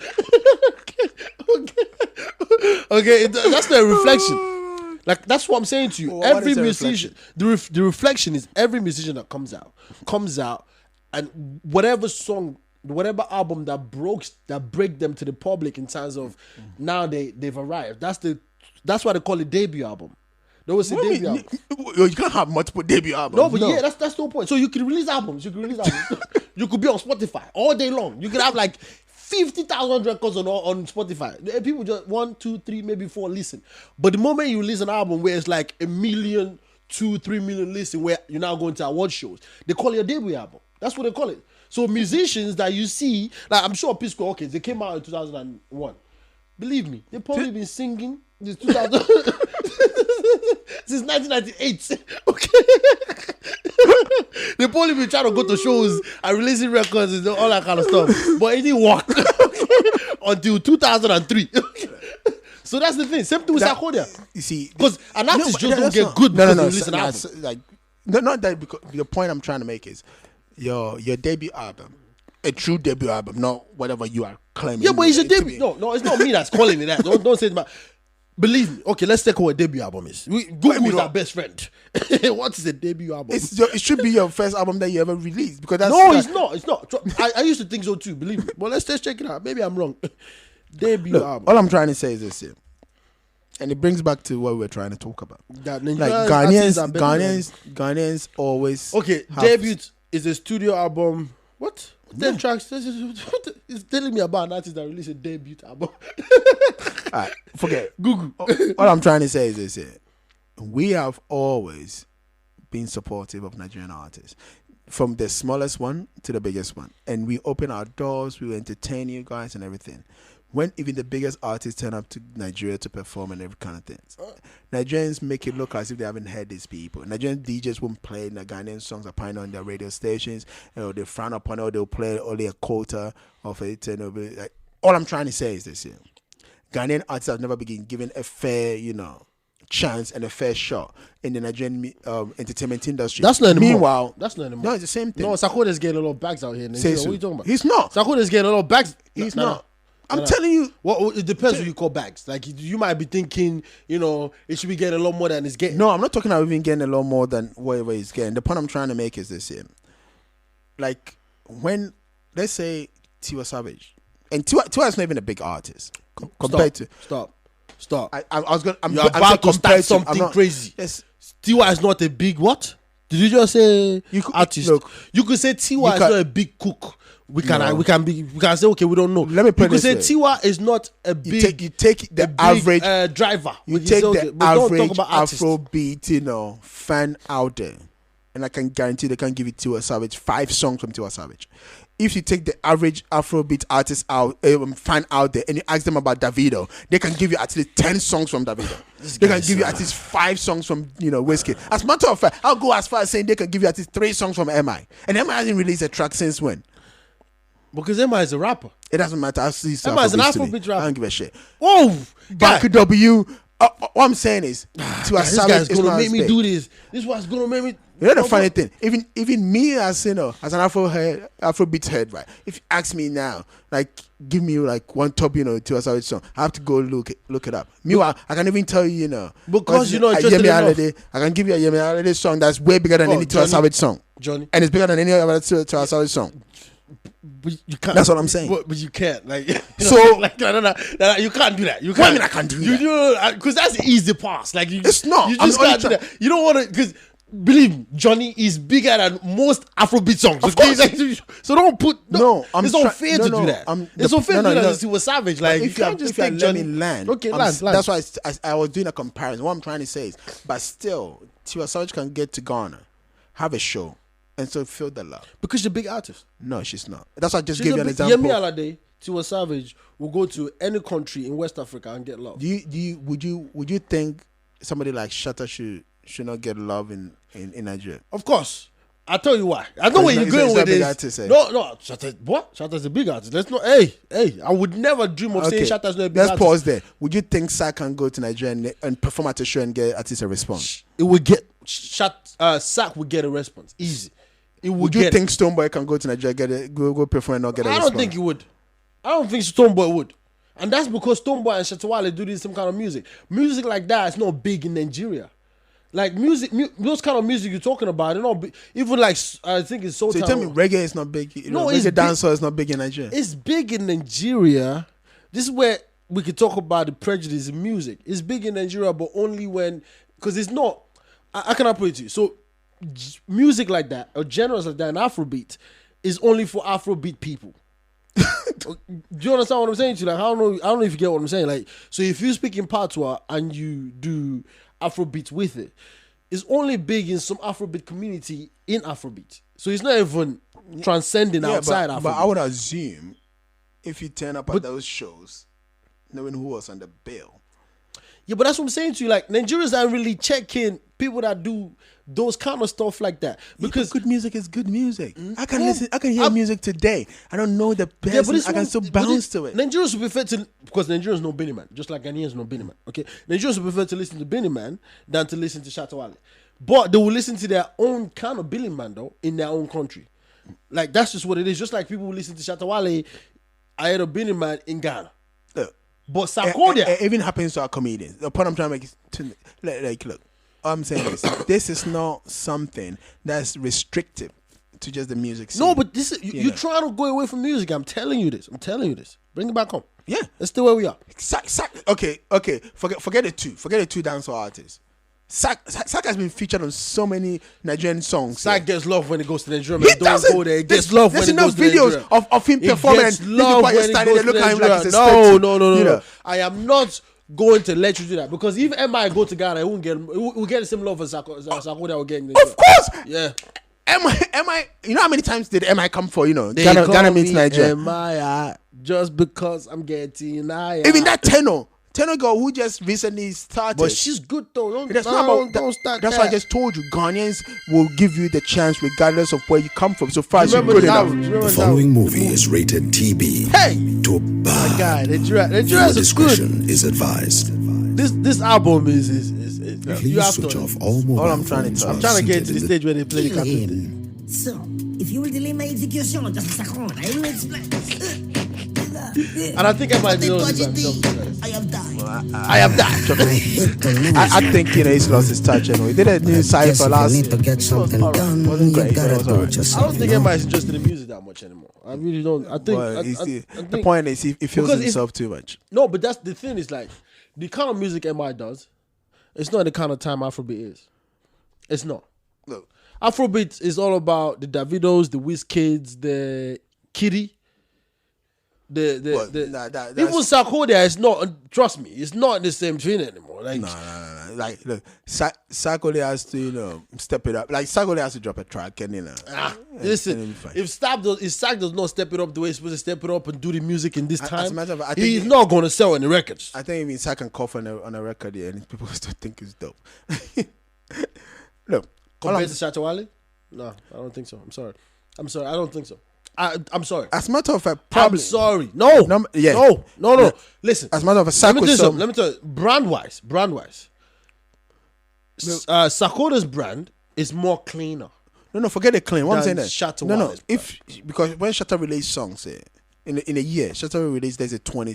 Okay, that's not a reflection. Like, that's what I'm saying to you. Well, every musician, the reflection is every musician that comes out, and whatever song, whatever album that break them to the public in terms of now they've arrived. That's why they call it debut album. There was a debut album. You can't have multiple debut albums. No, but yeah, that's the whole point. So you can release albums. You could be on Spotify all day long. You could have like 50,000 records on Spotify. People just 1, 2, 3, maybe 4 listen. But the moment you release an album where it's like 1 million, 2, 3 million listen, where you're now going to award shows, they call it a debut album. That's what they call it. So musicians that you see, like I'm sure P Square, okay, they came out in 2001. Believe me, they've probably been singing since 2000 since 1998. Okay, they've probably been trying to go to shows and releasing records and all that kind of stuff, but it didn't work until 2003. So that's the thing. Same thing with Sarkodie. You see, because an artist just don't get good because they listen to album. Like, not that, because the point I'm trying to make is your debut album a true debut album, not whatever you are claiming. Yeah, but it's a debut. No, it's not me that's calling it that. Don't say it about. Believe me. Okay, let's take what a debut album is. Google is our best friend. What is a debut album? It should be your first album that you ever released because that's it's not. It's not. I used to think so too. Believe me. But let's check it out. Maybe I'm wrong. Debut album. All I'm trying to say is this here, and it brings back to what we were trying to talk about. That Ghanaians always debut is a studio album. What? 10 tracks. It's telling me about an artist that released a debut album. Alright, forget Google. All I'm trying to say is this here. We have always been supportive of Nigerian artists, from the smallest one to the biggest one, and we open our doors. We entertain you guys and everything. When even the biggest artists turn up to Nigeria to perform and every kind of things, Nigerians make it look as if they haven't heard these people. Nigerian DJs won't play the Ghanaian songs apparently on their radio stations, and they frown upon it, or they'll play only a quota of it. And like, all I'm trying to say is this here. Ghanaian artists have never been given a fair, chance and a fair shot in the Nigerian entertainment industry. That's not anymore. Meanwhile, that's not anymore. No, it's the same thing. No, Sarkodie's getting a lot of bags out here. What are you talking about? He's not. Sarkodie's getting a lot of bags. He's not. I'm telling you. Well, it depends what you call bags. Like, you might be thinking, it should be getting a lot more than it's getting. No, I'm not talking about even getting a lot more than whatever he's getting. The point I'm trying to make is this here. Like, when, let's say, Tiwa Savage, and Tiwa is not even a big artist compared to. Stop. I was going. You're about to start something crazy. Yes. Tiwa is not a big what? Did you just say artist? Look, you could say Tiwa is not a big cook. We can say, okay, we don't know. Let me put it this way. Tiwa is not a big. You take the average driver. You take the average Afrobeat, fan out there, and I can guarantee they can give you Tiwa Savage 5 songs from Tiwa Savage. If you take the average Afrobeat artist out, fan out there, and you ask them about Davido, they can give you at least 10 songs from Davido. They can give you at least 5 songs from Wizkid. As a matter of fact, I'll go as far as saying they can give you at least 3 songs from MI. And MI hasn't released a track since when? Because MI is a rapper. It doesn't matter. I see MI is an Afrobeat rapper. I don't give a shit. Whoa! Back to W. What I'm saying is, this guy's gonna make me do this. This is what's gonna make me. You know the funny thing, even me as as an Afrobeat head, right? If you ask me now, like, give me like one top, Tiwa Savage song, I have to go look it up. Meanwhile, I can even tell you, because Yemi Alade, I can give you a Yemi Alade song that's way bigger than any Tiwa Savage song, Johnny, and it's bigger than any other Tiwa Savage song. But you can't. That's what I'm saying. But you can't. Like, so, you can't do that. You can't. What do you mean I can't do that? Because that's the easy pass. Like, it's not. You just can't do that. You don't want to, because believe me, Johnny is bigger than most Afrobeat songs. Of course. So don't put. It's unfair to do that. It's unfair to do that. He was savage. Like, if you can't just take Johnny land. Okay, land. That's why I was doing a comparison. What I'm trying to say is, but still, Tiwa Savage can get to Ghana, have a show, and so feel the love. Because she's a big artist. No, she's not. That's why I just gave you an example. Yemi Alade, Tiwa Savage will go to any country in West Africa and get love. Would you think somebody like Shatta should not get love in Nigeria? Of course. I'll tell you why. I know where you're going with this. Artist, eh? No, Shatta, what? Shatta's a big artist. Let's not. Hey, I would never dream of saying Shatta's not a big artist. Let's pause there. Would you think Sak can go to Nigeria and perform at a show and get at least a response? It would get Sak would get a response easy. Would you think Stonebwoy can go to Nigeria, go perform and not get a response? I don't think he would. I don't think Stonebwoy would. And that's because Stonebwoy and Shatta Wale do this some kind of music. Music like that is not big in Nigeria. Like those kind of music you're talking about, they're not big. Even like, I think it's so. So you tell me reggae is not big. No, reggae dancehall is not big in Nigeria. It's big in Nigeria. This is where we could talk about the prejudice in music. It's big in Nigeria, but only when, because it's not. I cannot put it to you. So music like that, or genres like that, and Afrobeat is only for Afrobeat people. Do you understand what I'm saying to you? Like, I don't know if you get what I'm saying. Like, so if you speak in Patois and you do Afrobeat with it, it's only big in some Afrobeat community in Afrobeat. So it's not even transcending outside Afrobeat. But I would assume if you turn up at those shows, knowing who was on the bill. Yeah, but that's what I'm saying to you. Like, Nigerians aren't really checking people that do those kind of stuff like that. Because good music is good music. I can listen. I can hear music today. I don't know the person. I can still bounce to it. Nigerians would prefer to, because Nigerians know Benny Man, just like Ghanaians know Benny Man. Okay, Nigerians would prefer to listen to Benny Man than to listen to Shatta Wale. But they will listen to their own kind of Benny Man though in their own country. Like that's just what it is. Just like people who listen to Shatta Wale, I end up being a man in Ghana. But Sarkodie, it even happens to our comedians. The point I'm trying to make is look. All I'm saying is this is not something that's restrictive to just the music scene. No, but this is you're trying to go away from music. I'm telling you this. Bring it back home. Yeah, that's still where we are. Okay. Forget the two. Forget the two dancehall artists. Sak has been featured on so many Nigerian songs. Sak gets love when it goes to Nigeria. He don't go there. He gets love when it goes to Nigeria. There's enough videos of him performing. He gets love when it goes to Nigeria. No. I am not going to let you do that because if MI go to Ghana, we'll get the same love as Sarkodie will get in Nigeria. Of course. Yeah. MI, you know how many times did MI come for, Ghana meets Nigeria? MI, just because I'm getting even that Tekno girl who just recently started. But she's good though. Don't start that's that. why I just told you, Ghanaians will give you the chance regardless of where you come from. So far as you're good enough. The following movie is rated TB. Hey! To my God, Viewer discretion is advised. This album is you have switch to off all mobile I'm trying to get to the stage where they play the cartoon. So, if you will delay my execution just a second, I will explain. And I think I might know this. I have died. I think he's lost his touch anyway. He did a new cypher last year. to get something done. Wasn't great. You gotta It was do alright. it yourself. I don't think anybody's interested in music that much anymore. I really don't. I think, Well, I the think point is he feels because himself too much. No, but that's the thing. Is like the kind of music MI does. It's not the kind of time Afrobeat is. It's not. Look, Afrobeat is all about the Davidos, the Wizkids, the Kitty. Even Sarkodie is not. Trust me, it's not the same thing anymore. Like, no. Like, look, Sarkodie has to, step it up. Like, Sarkodie has to drop a track, and listen, if Sak does not step it up the way he's supposed to step it up and do the music in this time, as a matter of fact, he's not going to sell any records. I think even Sak can cough on a record here, and people still think it's dope. Look, compared to Shatta Wale, no, I don't think so. I'm sorry, I don't think so. I'm sorry. As a matter of fact, probably. I'm sorry. No. No. Listen. As a matter of fact, let me tell you. Brand wise, Sarkodie's brand is more cleaner. No, forget the clean. What I'm saying that. Shatta Wale's because when Shatta release songs, in a year, Shatta release there's a 20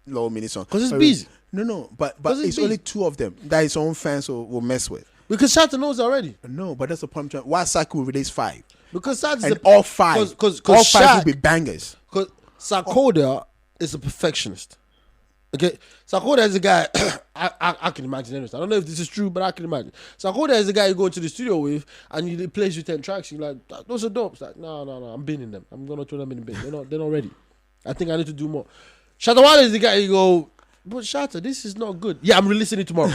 low mini song. Because it's busy. No, but it's only 2 of them that his own fans will mess with. Because Shatta knows already. No, but that's the point. Why Sak will release 5? Because Shatta and all 5 will be bangers. Because Sarkodie is a perfectionist. Okay, Sarkodie is a guy. I can imagine anyways. I don't know if this is true, but I can imagine. Sarkodie is a guy you go to the studio with, and he plays you 10 tracks. You're like, those are dope. It's like, no, I'm binning them. I'm gonna throw them in the bin. They're not ready. I think I need to do more. Shatta Wale is the guy you go, but Shatta, this is not good. Yeah, I'm releasing it tomorrow.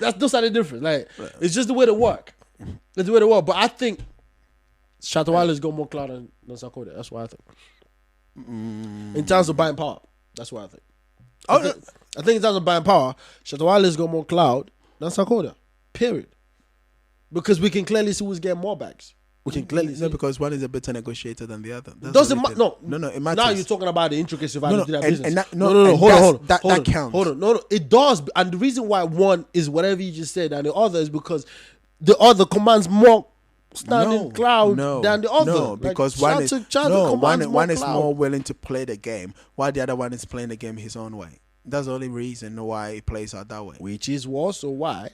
Those are the difference. Like, it's just the way they work. It's the way they work. But I think Shatta Wale's got more clout than Sarkodie. That's what I think. In terms of buying power, that's what I think. I think in terms of buying power, Shatta Wale's got more clout than Sarkodie. Period. Because we can clearly see who's getting more bags. We can clearly see. No, because one is a better negotiator than the other. Doesn't matter. No, it matters. Now you're talking about the intricacy of how to do that business. Hold on. That counts. Hold on. No, it does. And the reason why one is whatever you just said, and the other is because the other commands more standing cloud than the other. No, because one is more willing to play the game, while the other one is playing the game his own way. That's the only reason why he plays out that way. Which is also why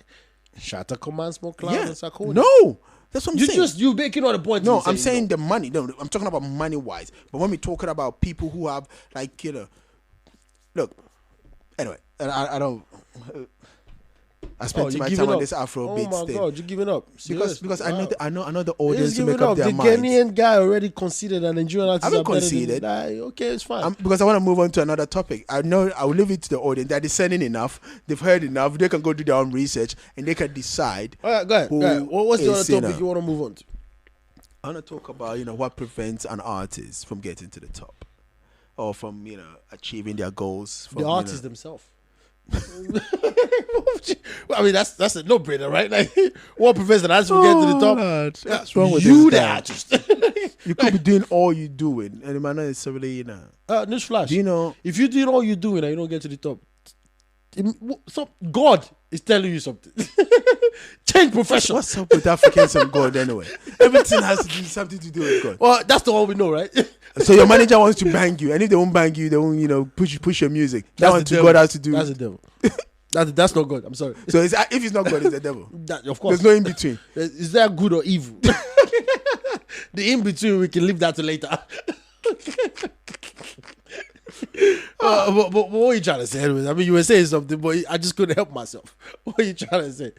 Shatta commands more cloud than Sarkodie. No. That's what I'm saying. You making all the point. No, I'm saying the money. No, I'm talking about money wise. But when we're talking about people who have look. Anyway, I don't. I spent too much time on this Afro beat. Oh my God, you're giving up. Because I know the audience to make up their minds. The Ghanaian guy already conceded that Nigerian artists I haven't conceded. Okay, it's fine. Because I want to move on to another topic. I know I will leave it to the audience. They're discerning enough. They've heard enough. They can go do their own research and they can decide. All right, go ahead. What's the other topic you want to move on to? I want to talk about what prevents an artist from getting to the top, or from achieving their goals. The artists themselves. I mean, that's a no-brainer, right? Like, what prevents an artist from getting to the top? What's wrong with you, the artist? You could be doing all you're doing, and it might not necessarily, newsflash. Do you know if you're doing all you're doing and you don't get to the top, So God is telling you something. Change profession. What's up with Africans and God anyway? Everything has to do something to do with God. Well, that's the one we know, right? So your manager wants to bang you, and if they won't bang you, they won't push your music. That one to God has to do. That's the devil. That's not God. I'm sorry. So if it's not God, it's the devil. Of course. There's no in between. Is there good or evil? The in between, we can leave that to later. But what are you trying to say? Anyways? I mean, you were saying something, but I just couldn't help myself. What are you trying to say?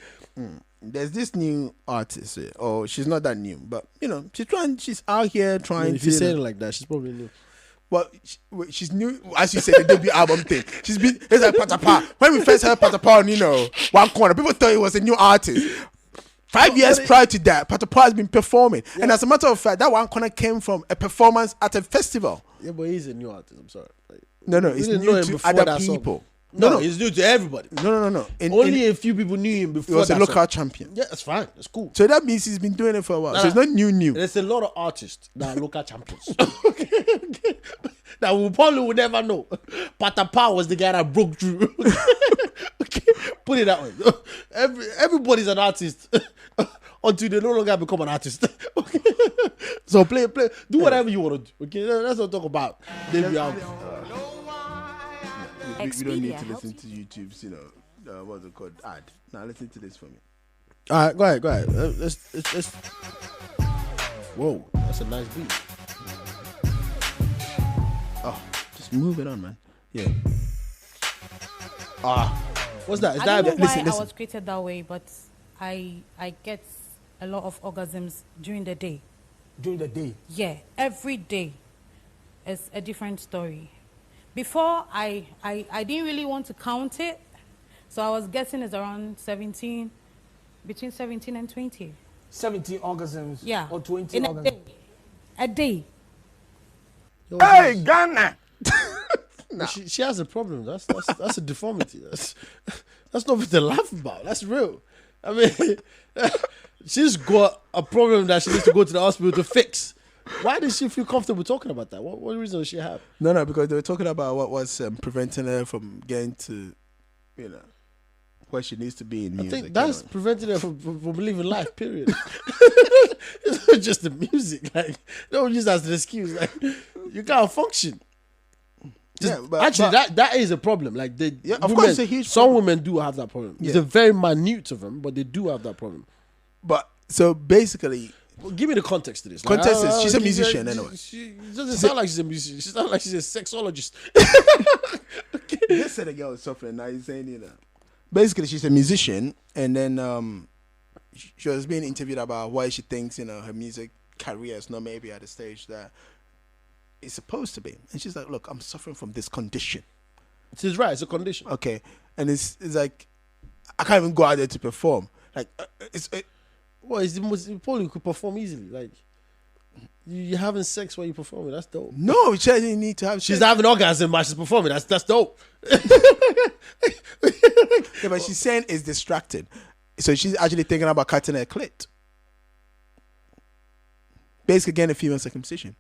There's this new artist, she's not that new, but she's out here trying if you say it like that, she's probably new. Well, she's new, as you said, the debut album thing. She's been, it's like Patapa. When we first heard Patapa on, One Corner, people thought it was a new artist. 5 years prior to that, Patapa has been performing. Yeah. And as a matter of fact, that One Corner came from a performance at a festival. Yeah, but he's a new artist, I'm sorry. No, it's new to other people. No, it's new to everybody. No. Only a few people knew him before. He was a local champion. Yeah, that's fine. That's cool. So that means he's been doing it for a while. So it's not new. There's a lot of artists that are local champions. Okay. That we probably would never know. Patapa was the guy that broke through. Okay. Put it that way. Everybody's an artist until they no longer become an artist. Okay. So play. Do whatever you want to do. Okay. That's what I'm talking about. Debut album. We don't need to listen to YouTube's, what's it called? Ad. Now listen to this for me. All right, go ahead. Let's. Whoa, that's a nice beat. Oh, just move it on, man. Yeah. What's that? Is I that? don't know why listen. I was created that way, but I get a lot of orgasms during the day. During the day? Yeah, every day is a different story. Before, I didn't really want to count it, so I was guessing it's around 17, between 17 and 20. 17 orgasms? Yeah. Or 20 in orgasms? a day. Hey, Ghana! Nah. She has a problem. That's a deformity. That's nothing to laugh about. That's real. I mean, she's got a problem that she needs to go to the hospital to fix. Why does she feel comfortable talking about that? What reason does she have? No, because they were talking about what was preventing her from getting to, where she needs to be in music. I think that's preventing her from living life, period. It's not just the music. Like, don't use that as an excuse. Like, you can't function. That is a problem. Like, of course, it's a huge some problem. women do have that problem. Yeah. It's a very minute of them, but they do have that problem. But, so basically... Well, give me the context to this. Context is she's a musician anyway. She doesn't sound like she's a musician. She sounds like she's a sexologist. Okay. You said the girl was suffering. Now you're saying, Basically, she's a musician, and then she was being interviewed about why she thinks, her music career is not maybe at the stage that it's supposed to be. And she's like, look, I'm suffering from this condition. She's right. It's a condition. Okay. And it's like, I can't even go out there to perform. Like, well, it's the most important. You could perform easily. Like, you're having sex while you're performing. That's dope. No, she doesn't need to have She's sex. having orgasm while she's performing. That's dope. Yeah, but she's saying it's distracted. So she's actually thinking about cutting her clit. Basically getting a female circumcision.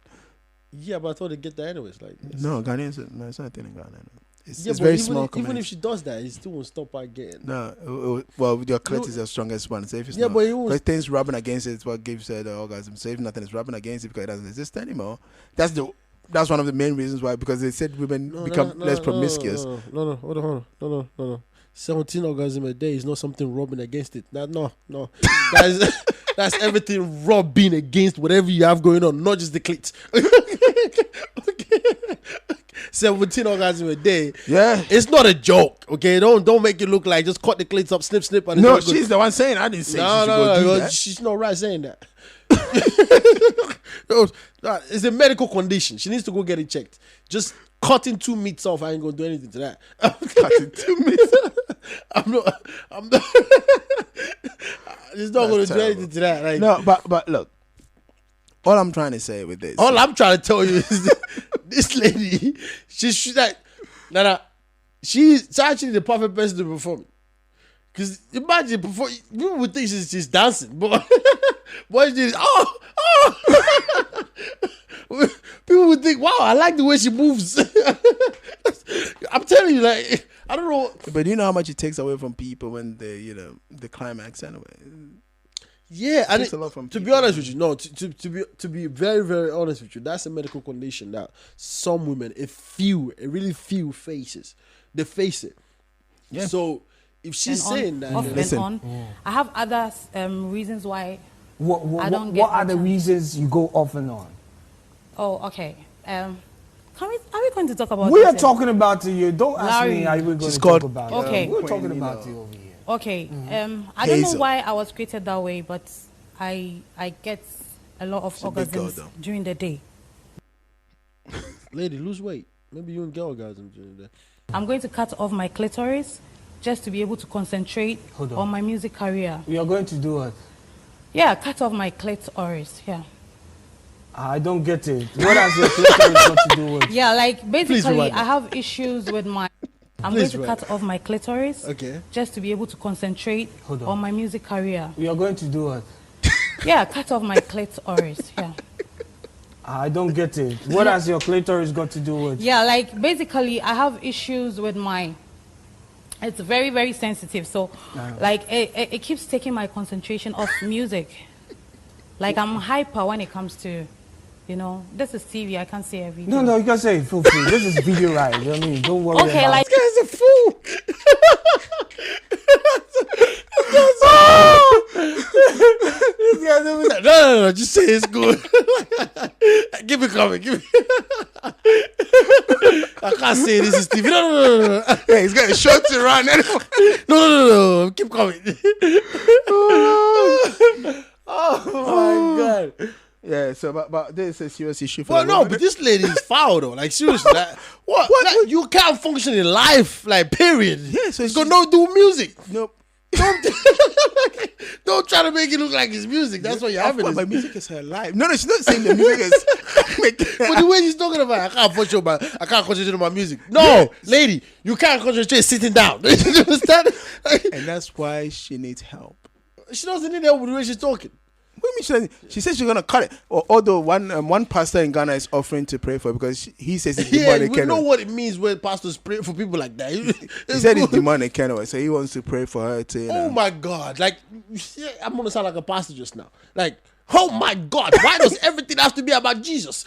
Yeah, but I thought they'd get that anyways. Like, No, Ghanaians, no, it's not a thing in Ghana. No. It's but very even small. Even if she does that, it still won't stop her getting. No, well, your clit is the strongest one. So if it's Yeah, not, but it won't- because things rubbing against it is what gives her the orgasm. So if nothing is rubbing against it because it doesn't exist anymore, that's one of the main reasons why. Because they said women become less promiscuous. No, hold on. No. 17 orgasm a day is not something rubbing against it. No. That's everything rubbing against whatever you have going on, not just the clit. Okay. 17 orgasm a day. Yeah, it's not a joke. Okay, don't make it look like just cut the clits up, snip. And no, she's the one saying. I didn't say. No. She's not right saying that. No, it's a medical condition. She needs to go get it checked. Just cutting 2 meats off, I ain't gonna do anything to that. Cutting 2 meats. I'm not. It's not gonna do anything to that. Like, no, but look. All I'm trying to say with this. All I'm trying to tell you is this lady, she's like, she's actually the perfect person to perform. Because imagine, people would think she's dancing, but she's, people would think, wow, I like the way she moves. I'm telling you, like, I don't know. But do you know how much it takes away from people when they, the climax anyway? Yeah, and takes a lot from to be people. honest with you, no, to be very, very honest with you, that's a medical condition that some women, a really few faces, they face it. Yeah. So if she's saying that, off Listen. and on, I have other reasons why. What I don't get what are the that. reasons you go off and on? Oh, okay. Are we going to talk about We this are then? talking about you. Don't ask Larry. me. Are we going She's to called- talk about Okay. it? We're Queen, talking about you over here. Okay. I don't know Hazel. why I was created that way, but I get a lot of a big girl, orgasms though. during the day. lady, lose weight. Maybe you and get orgasm during the day. I'm going to cut off my clitoris just to be able to concentrate Hold on. on my music career. We are going to do it. Yeah, cut off my clitoris. Yeah. I don't get it. What has your clitoris got to do with? Yeah, like basically, rewind I have issues with my. I'm Please going to rewind cut off my clitoris Okay. just to be able to concentrate Hold on. on my music career. We are going to do it. Yeah, cut off my clitoris. Yeah. I don't get it. What has your clitoris got to do with? Yeah, like basically, I have issues with my. It's very, very sensitive. So, like, it keeps taking my concentration off music. Like, I'm hyper when it comes to, this is TV. I can't say everything. No, you can say feel free. This is video right. You know what I mean? Don't worry Okay, about like, This guy's a fool. This guy's always like, no, just say it's good. Give me coming, give me. I can't say this is TV. No. Yeah, he's got a short to run. No. Keep coming. Oh my God. Yeah, so but this is a serious issue for Well, the no, women. but this lady is foul though. Like seriously, like, what? Like, you can't function in life, like period. Yeah, so it's she's- got no do music. Nope. Don't try to make it look like it's music. That's what you're Of having. course, my music is her life. No, she's not saying the music is making But the way she's talking about, I can't concentrate on my music. No, lady, you can't concentrate sitting down. You understand? Like, and that's why she needs help. she doesn't need help with the way she's talking. What do you mean she says she's gonna cut it? Although one pastor in Ghana is offering to pray for it because he says it's Yeah, demonic. we know what it means when pastors pray for people like that. He said it's demonic anyway, so he wants to pray for her to. Oh my God! Like, yeah, I'm gonna sound like a pastor just now. Like, oh my God! Why does everything have to be about Jesus?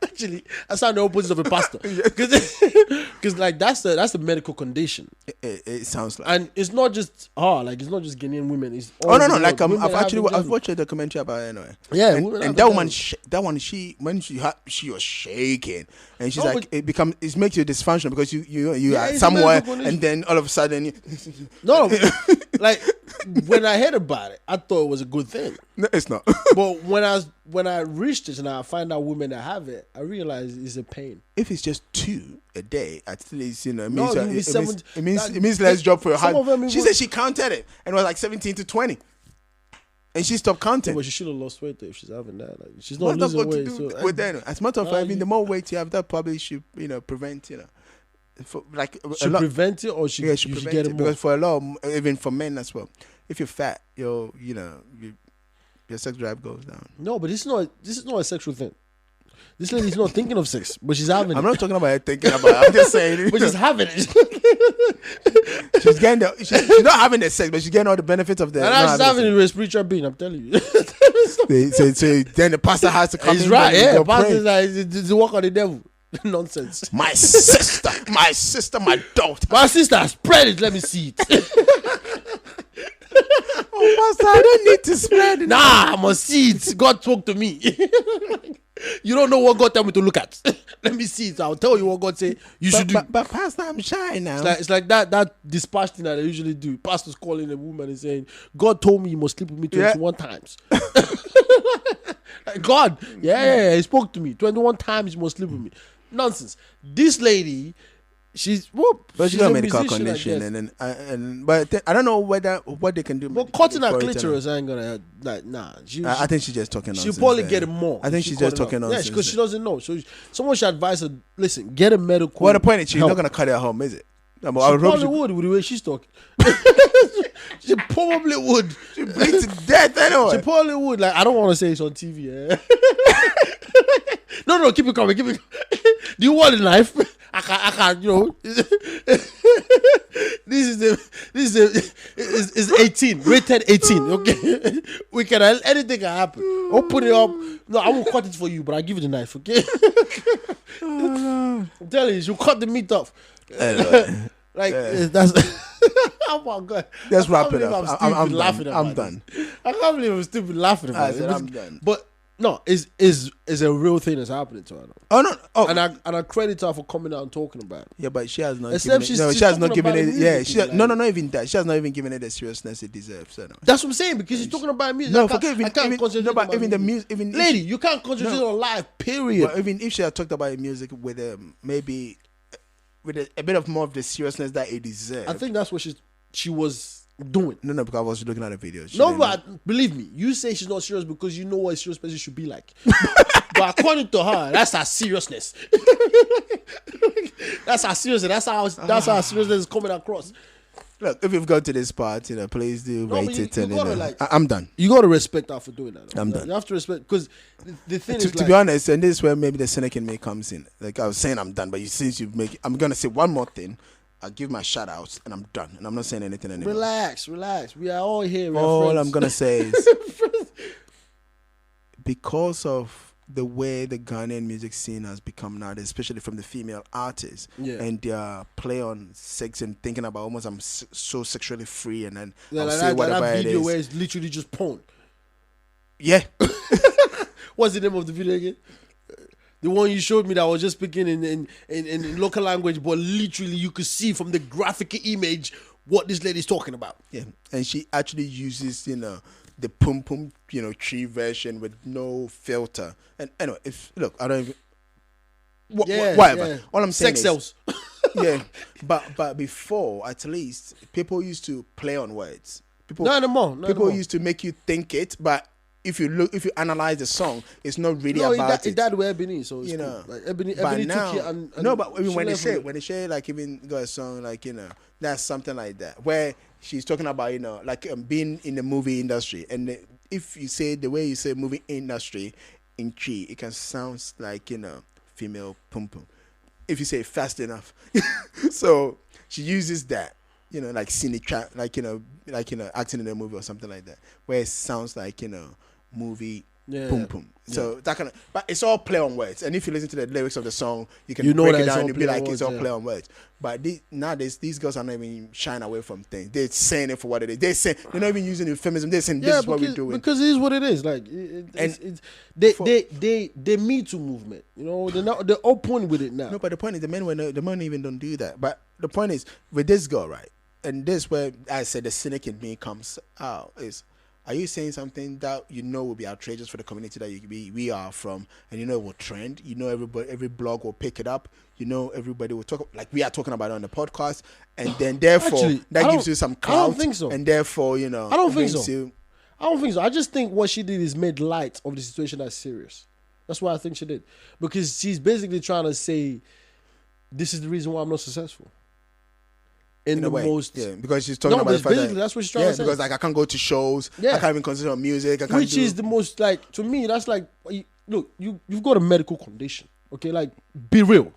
Actually, I sound the opposite of a pastor because like that's the medical condition, It sounds like. and it's not just it's not just Ghanaian women. It's all Oh no! the Like world. Women have I've watched a documentary about it anyway. Yeah, and, women and have that it woman, done. she was shaking, and she's No, like, but- it makes you dysfunctional because you Yeah, are it's a somewhere, medical condition. and then all of a sudden, No, like when I heard about it, I thought it was a good thing. no, it's not. But when I reached it and I find out women that have it, I realize it's a pain. If it's just 2 a day, at least it No, means it means seven- it means less job for your some of heart. them She even- said she counted it and it was like 17 to 20, and she stopped counting. But she should have lost weight though if she's having that. Like, she's What not does that losing got to weight. do So with that? As a matter of fact, I mean, the you- more weight you have, that probably should prevent for like a should lot. prevent it or should, Yeah, you should should prevent get it it more. because for a lot, even for men as well, if you're fat, your sex drive goes down. No, but this is not a sexual thing. This lady's not thinking of sex, but she's having I'm it. not talking about her thinking about it. I'm just saying. But she's having it. she's getting she's not having the sex, but she's getting all the benefits of the. And not she's having having it with a spiritual being, I'm telling you. the sex. So then the pastor has to come He's in. right, and yeah. go Pastor's pray. like, it's the work of the devil. Nonsense. My sister, my daughter. My sister, spread it, let me see it. Oh, pastor, I don't need to spread it. Nah, I must see it. God spoke to me. You don't know what God tell me to look at. Let me see it. I'll tell you what God say you should do. But pastor, I'm shy now. It's like that dispatch thing that they usually do. Pastors calling a woman and saying, God told me you must sleep with me 21 times. Like, God, yeah, he spoke to me. 21 times you must sleep with me. Nonsense. This lady, she's But she's got a medical musician, I condition, guess. but I don't know what they can do. But cutting her for it, clitoris ain't gonna like nah. I think she's just talking nonsense. she'll probably there. get it more. I think She she's cut just it off. talking nonsense. Yeah, because she there. doesn't know. So someone should advise her. Listen, get a medical. Well, the point is, she's help. not gonna cut it at home, is it? She probably would with the way she's talking. She probably would. She bleed to death anyway. She probably would. Like, I don't want to say it's on TV. No, keep it coming. Keep it. Do you want a knife? I can't, you know. This is 18, rated 18. Okay, we can anything can happen. I'll put it up. No, I won't cut it for you, but I'll give you the knife. Okay. I'm telling you, she'll cut the meat off. That's. Oh my God! Let's wrap it up. I'm laughing. I'm done. I can't believe I'm stupid laughing about it. I'm done. But no, is a real thing that's happening to her. Oh no! Oh, and I credit her for coming out and talking about it. Yeah, but she has not. Except she has not given it. Yeah, not even that. She has not even given it the seriousness it deserves. So no. That's what I'm saying, because she's talking about music. No, forget even the music. Even lady, you can't concentrate on life. Period. But even if she had talked about music with maybe with a bit of more of the seriousness that it deserves, I think that's what she was doing. No, because I was looking at the video. But believe me, you say she's not serious because you know what a serious person should be like. But according to her, that's her seriousness. That's her seriousness. That's how seriousness is coming across. Look, if you've got to this part, please do rate it. I'm done. You got to respect her for doing that. I'm done. You have to respect, because the thing is, to be honest, and this is where maybe the cynic in me comes in. Like I was saying, I'm done. But since you make, I'm gonna say one more thing. I'll give my shout outs and I'm done. And I'm not saying anything anymore. Relax. We are all here. All I'm going to say is because of the way the Ghanaian music scene has become now, especially from the female artists, and their play on sex and thinking about almost I'm so sexually free and then I'll say whatever that video it is. Where it's literally just porn. Yeah. What's the name of the video again? The one you showed me that was just speaking in local language, but literally you could see from the graphic image what this lady's talking about. Yeah, and she actually uses, the pum pum, tree version with no filter. And anyway, I don't even. Whatever. Yeah. All I'm saying sex sells. Yeah, but before, at least people used to play on words. Not anymore. People used to make you think it, but if you analyze the song, it's not really about it. It died with Ebony, so it's cool. Like Ebony now, took it and no, but even when they say like even got a song like that's something like that where she's talking about like being in the movie industry, and if you say the way you say movie industry in Chi, it can sound like female pum pum. If you say it fast enough, so she uses that. Like scenic track, like acting in a movie or something like that, where it sounds like movie boom boom. So that kind of, but it's all play on words. And if you listen to the lyrics of the song, you can break it down and be like, it's all play on words. But nowadays, these girls are not even shying away from things. They're saying it for what it is. They're not even using euphemism. They're saying this is what we're doing. Because it is what it is. Like they Me Too movement. They're open with it now. No, but the point is the men even don't do that. But the point is with this girl, right? And this where I said the cynic in me comes out is, are you saying something that will be outrageous for the community that we are from, and it will trend? Every blog will pick it up. Everybody will talk like we are talking about it on the podcast, and then therefore that gives you some clout. I don't think so. And therefore, I don't think so. I don't think so. I just think what she did is made light of the situation that's serious. That's what I think she did, because she's basically trying to say, this is the reason why I'm not successful. In the way, because she's talking about the fact that, that's what she's trying to say. Because like I can't go to shows, I can't even concentrate on music. Which is the most, like, to me, that's like, look, you've got a medical condition, okay? Like, be real.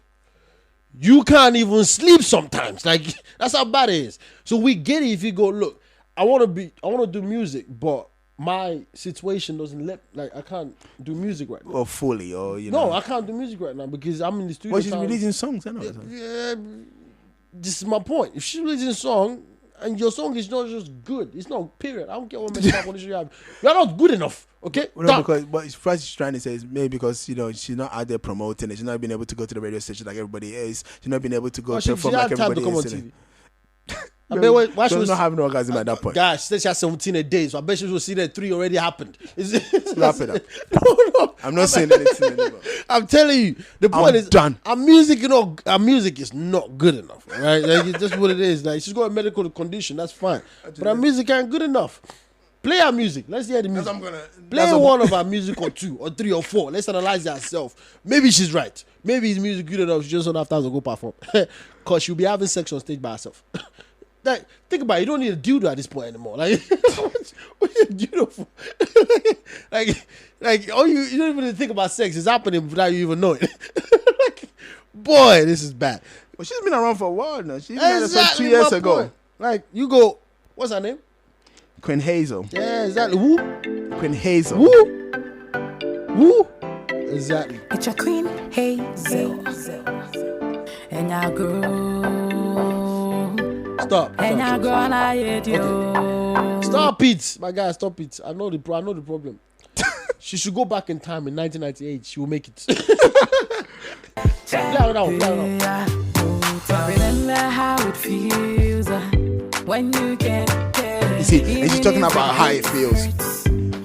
You can't even sleep sometimes. Like, that's how bad it is. So we get it if you go, look, I want to do music, but my situation doesn't I can't do music right now. Or fully, or No, I can't do music right now because I'm in the studio. Well, she's releasing songs, I know. Yeah. This is my point. If she's releasing a song and your song is not just good, it's not, period. I don't care what mental condition you have. You're not good enough, okay? No, because what she's trying to say is maybe because she's not out there promoting it. She's not been able to go to the radio station like everybody is. She's not been able to go perform like everybody is. I bet why she was not having an orgasm at that point. Guys, she said she had 17 a day, so I bet she will see that 3 already happened. Wrap it up. No. I'm not saying anything anymore. I'm telling you, the point is done. Our music is not good enough, right? Like, it's just what it is. Like, she's got a medical condition, that's fine. But our music ain't good enough. Play our music. Let's hear the music. Play one of our music or 2 or 3 or 4. Let's analyze it ourselves. Maybe she's right. Maybe his music good enough. She just don't have time to go perform. Because she'll be having sex on stage by herself. Like, think about it. You don't need a dildo at this point anymore. Like, what's a dildo for? like, you don't even think about sex. It's happening without you even knowing. boy, this is bad. Well, she's been around for a while now. She's been around 2 years ago. Point. Like, you go, what's her name? Queen Hazel. Yeah, exactly. Who? Queen Hazel. Who? Exactly. It's a Queen Hazel. And I grow. Stop. And I grow and I hate you. Okay. Stop it, my guy. Stop it. I know the problem. She should go back in time in 1998. She will make it. Remember how it feels when you get there. You see, and she's talking about how it feels.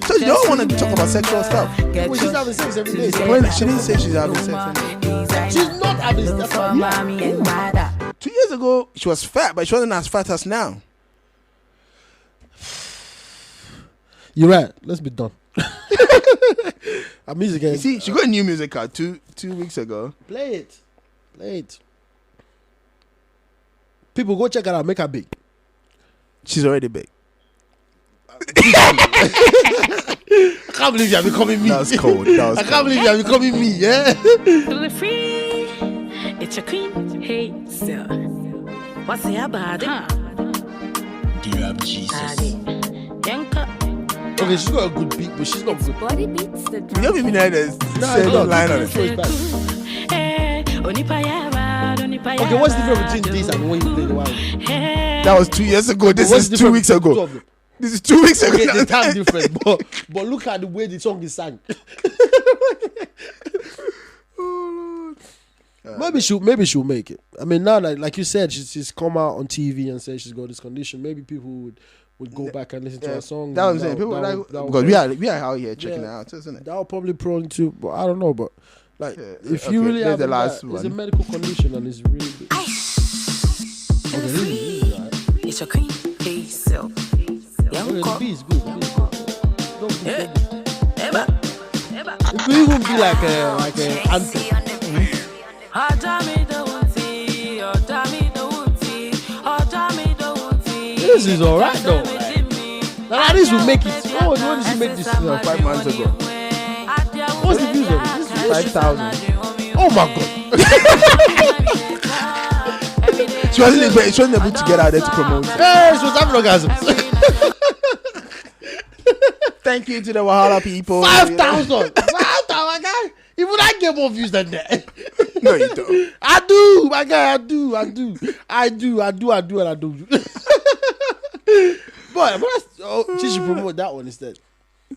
So you don't want to talk about sexual stuff. Well, she's having sex every day. She didn't say she's having sex every day. She's not having sex. Yeah. 2 years ago, she was fat, but she wasn't as fat as now. You're right. Let's be done. Our music. You see, she got a new music out 2 weeks ago. Play it. People go check her out. Make her big. She's already big. I can't believe you are becoming me. That was cold. I can't believe you are becoming me. Yeah. Free. It's a Queen Hazel. What's the about it? Do you have Jesus? Okay, she's got a good beat, but she's not good. Body beats the You don't even know the same line on it. Okay, what's the difference between this and when you play the one? That was 2 years ago. This is 2 weeks ago. This is 2 weeks ago. Okay, the time different, but look at the way the song is sung. Maybe she'll make it. I mean, now like you said, she's come out on TV and said she's got this condition. Maybe people would go back and listen to her song. That was saying. People because we are out here checking it out, isn't it? That will probably prone to, but I don't know. But like, if you really have the last it's a medical condition and it's really. It's a Queen Hazel. The beat is good. It could even be like an anthem. This is alright though. Now this will make it. Oh, when did she make this? 5 months ago. What's the views of it? 5,000. Oh my god. She wasn't able to get out there to promote it. Hey, she was having orgasms. Thank you to the Wahala people. 5,000. 5,000, my guy. Even I get more views than that. No, you don't. I do, my guy. I do, and I do. But she should promote that one instead.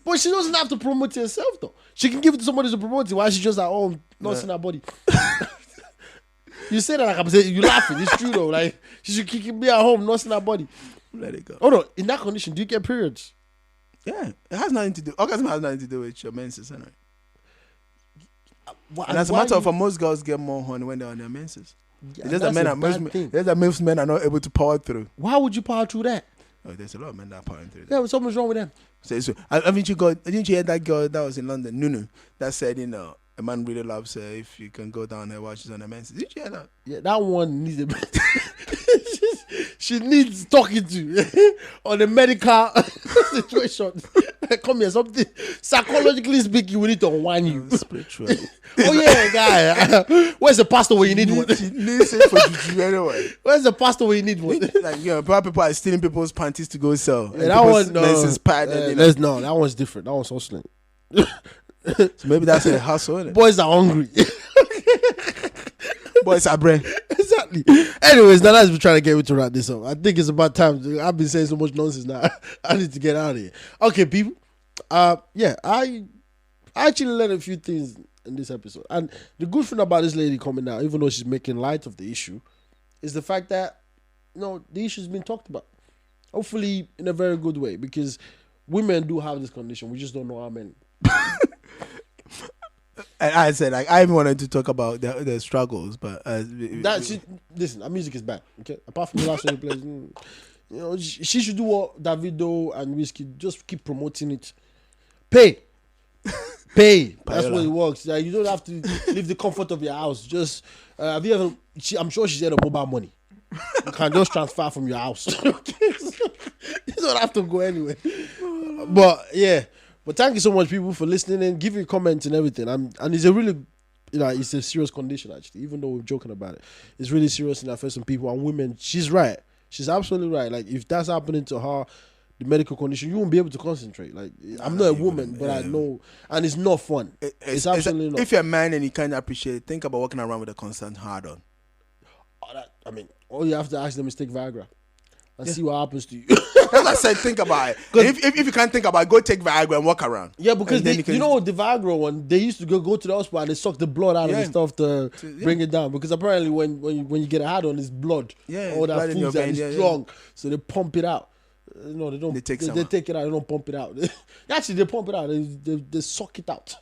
But she doesn't have to promote it herself, though. She can give it to somebody to promote it while she's just at home, not in her body. You say that like I'm saying, you laughing. It's true, though. Like, she should be at home, not in her body. Let it go. Oh, no. In that condition, do you get periods? Yeah. It has nothing to do. Orgasm has nothing to do with your menses, anyway. And as a matter of fact, most girls get more horny when they're on their menses. Yeah, it's just that most men are not able to power through. Why would you power through that? Oh, there's a lot of men that are powering through that. Yeah, something's wrong with them. So didn't you hear that girl that was in London, Nunu, that said, a man really loves her if you can go down there while she's on her menses. Did you hear that? Yeah, that one needs a she needs talking to on a medical situation. Come here, something psychologically speaking, we need to unwind you. Spiritual. Oh yeah, guy. Where's the pastor when you need one? Listen for juju anyway. Where's the pastor when you need one? Like people are stealing people's panties to go sell. Yeah, that one no. That one's different. That one's hustling. So maybe that's a hustle, isn't it? Boys are hungry. Boys are brain. Exactly. Anyways, now let's be trying to get to wrap this up. I think it's about time. I've been saying so much nonsense now. I need to get out of here. Okay, people. Yeah, I actually learned a few things in this episode. And the good thing about this lady coming out, even though she's making light of the issue, is the fact that the issue's been talked about. Hopefully in a very good way, because women do have this condition. We just don't know how many. And I said, I even wanted to talk about the struggles, but listen, our music is bad. Okay, apart from the last one you played, she should do what Davido and Wizkid, just keep promoting it. Pay. That's what it works. You don't have to leave the comfort of your house. Just have you ever? I'm sure she's had a mobile money. You can just transfer from your house. You don't have to go anywhere. But yeah. But thank you so much, people, for listening and giving comments and everything. And it's a really it's a serious condition actually. Even though we're joking about it, it's really serious in affecting people and women. She's right. She's absolutely right. Like if that's happening to her, the medical condition, you won't be able to concentrate. Like I'm not a woman, but I know, and it's not fun. It's absolutely not. If you're a man and you can't appreciate it, think about walking around with a constant hard on. All you have to ask them is take Viagra and see what happens to you. As I said, think about it. If you can't think about it, go take Viagra and walk around. Yeah, because the Viagra one, they used to go to the hospital and they suck the blood out of the stuff to bring it down. Because apparently when you get a hard on, it's blood. Yeah, all that food and it's strong. So they pump it out. No, they don't. They take it out. They don't pump it out. Actually, they pump it out. They suck it out.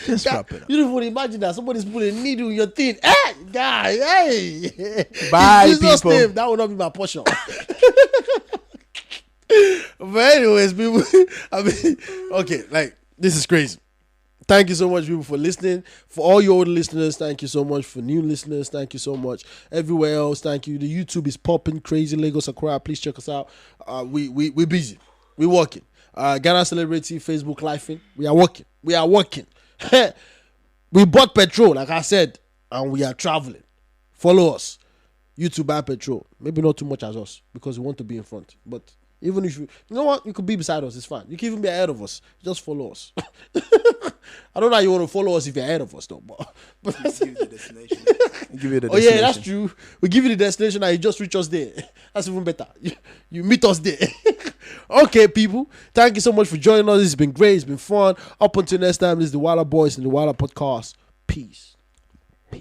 Just wrap it up. You don't even imagine that somebody's putting a needle in your thing. Hey, guy, hey. Bye, people. Name, that will not be my portion. But anyways, people. Okay, like this is crazy. Thank you so much, people, for listening. For all your old listeners, thank you so much. For new listeners, thank you so much. Everywhere else, thank you. The YouTube is popping crazy. Lagos Accra, please check us out. We busy. We working. Ghana Celebrity Facebook Live. We are working. We bought petrol, like I said, and we are traveling. Follow us. YouTube buy petrol. Maybe not too much as us because we want to be in front. But even if you know what, you could be beside us. It's fine. You can even be ahead of us. Just follow us. I don't know how you want to follow us if you're ahead of us, though. But give you the destination. Oh yeah, that's true. We give you the destination and you just reach us there. That's even better. You meet us there. Okay, people. Thank you so much for joining us. It's been great. It's been fun. Up until next time, this is the Wala Boys and the Wala Podcast. Peace. All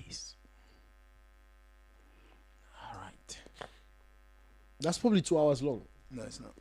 right. That's probably 2 hours long. No, it's not.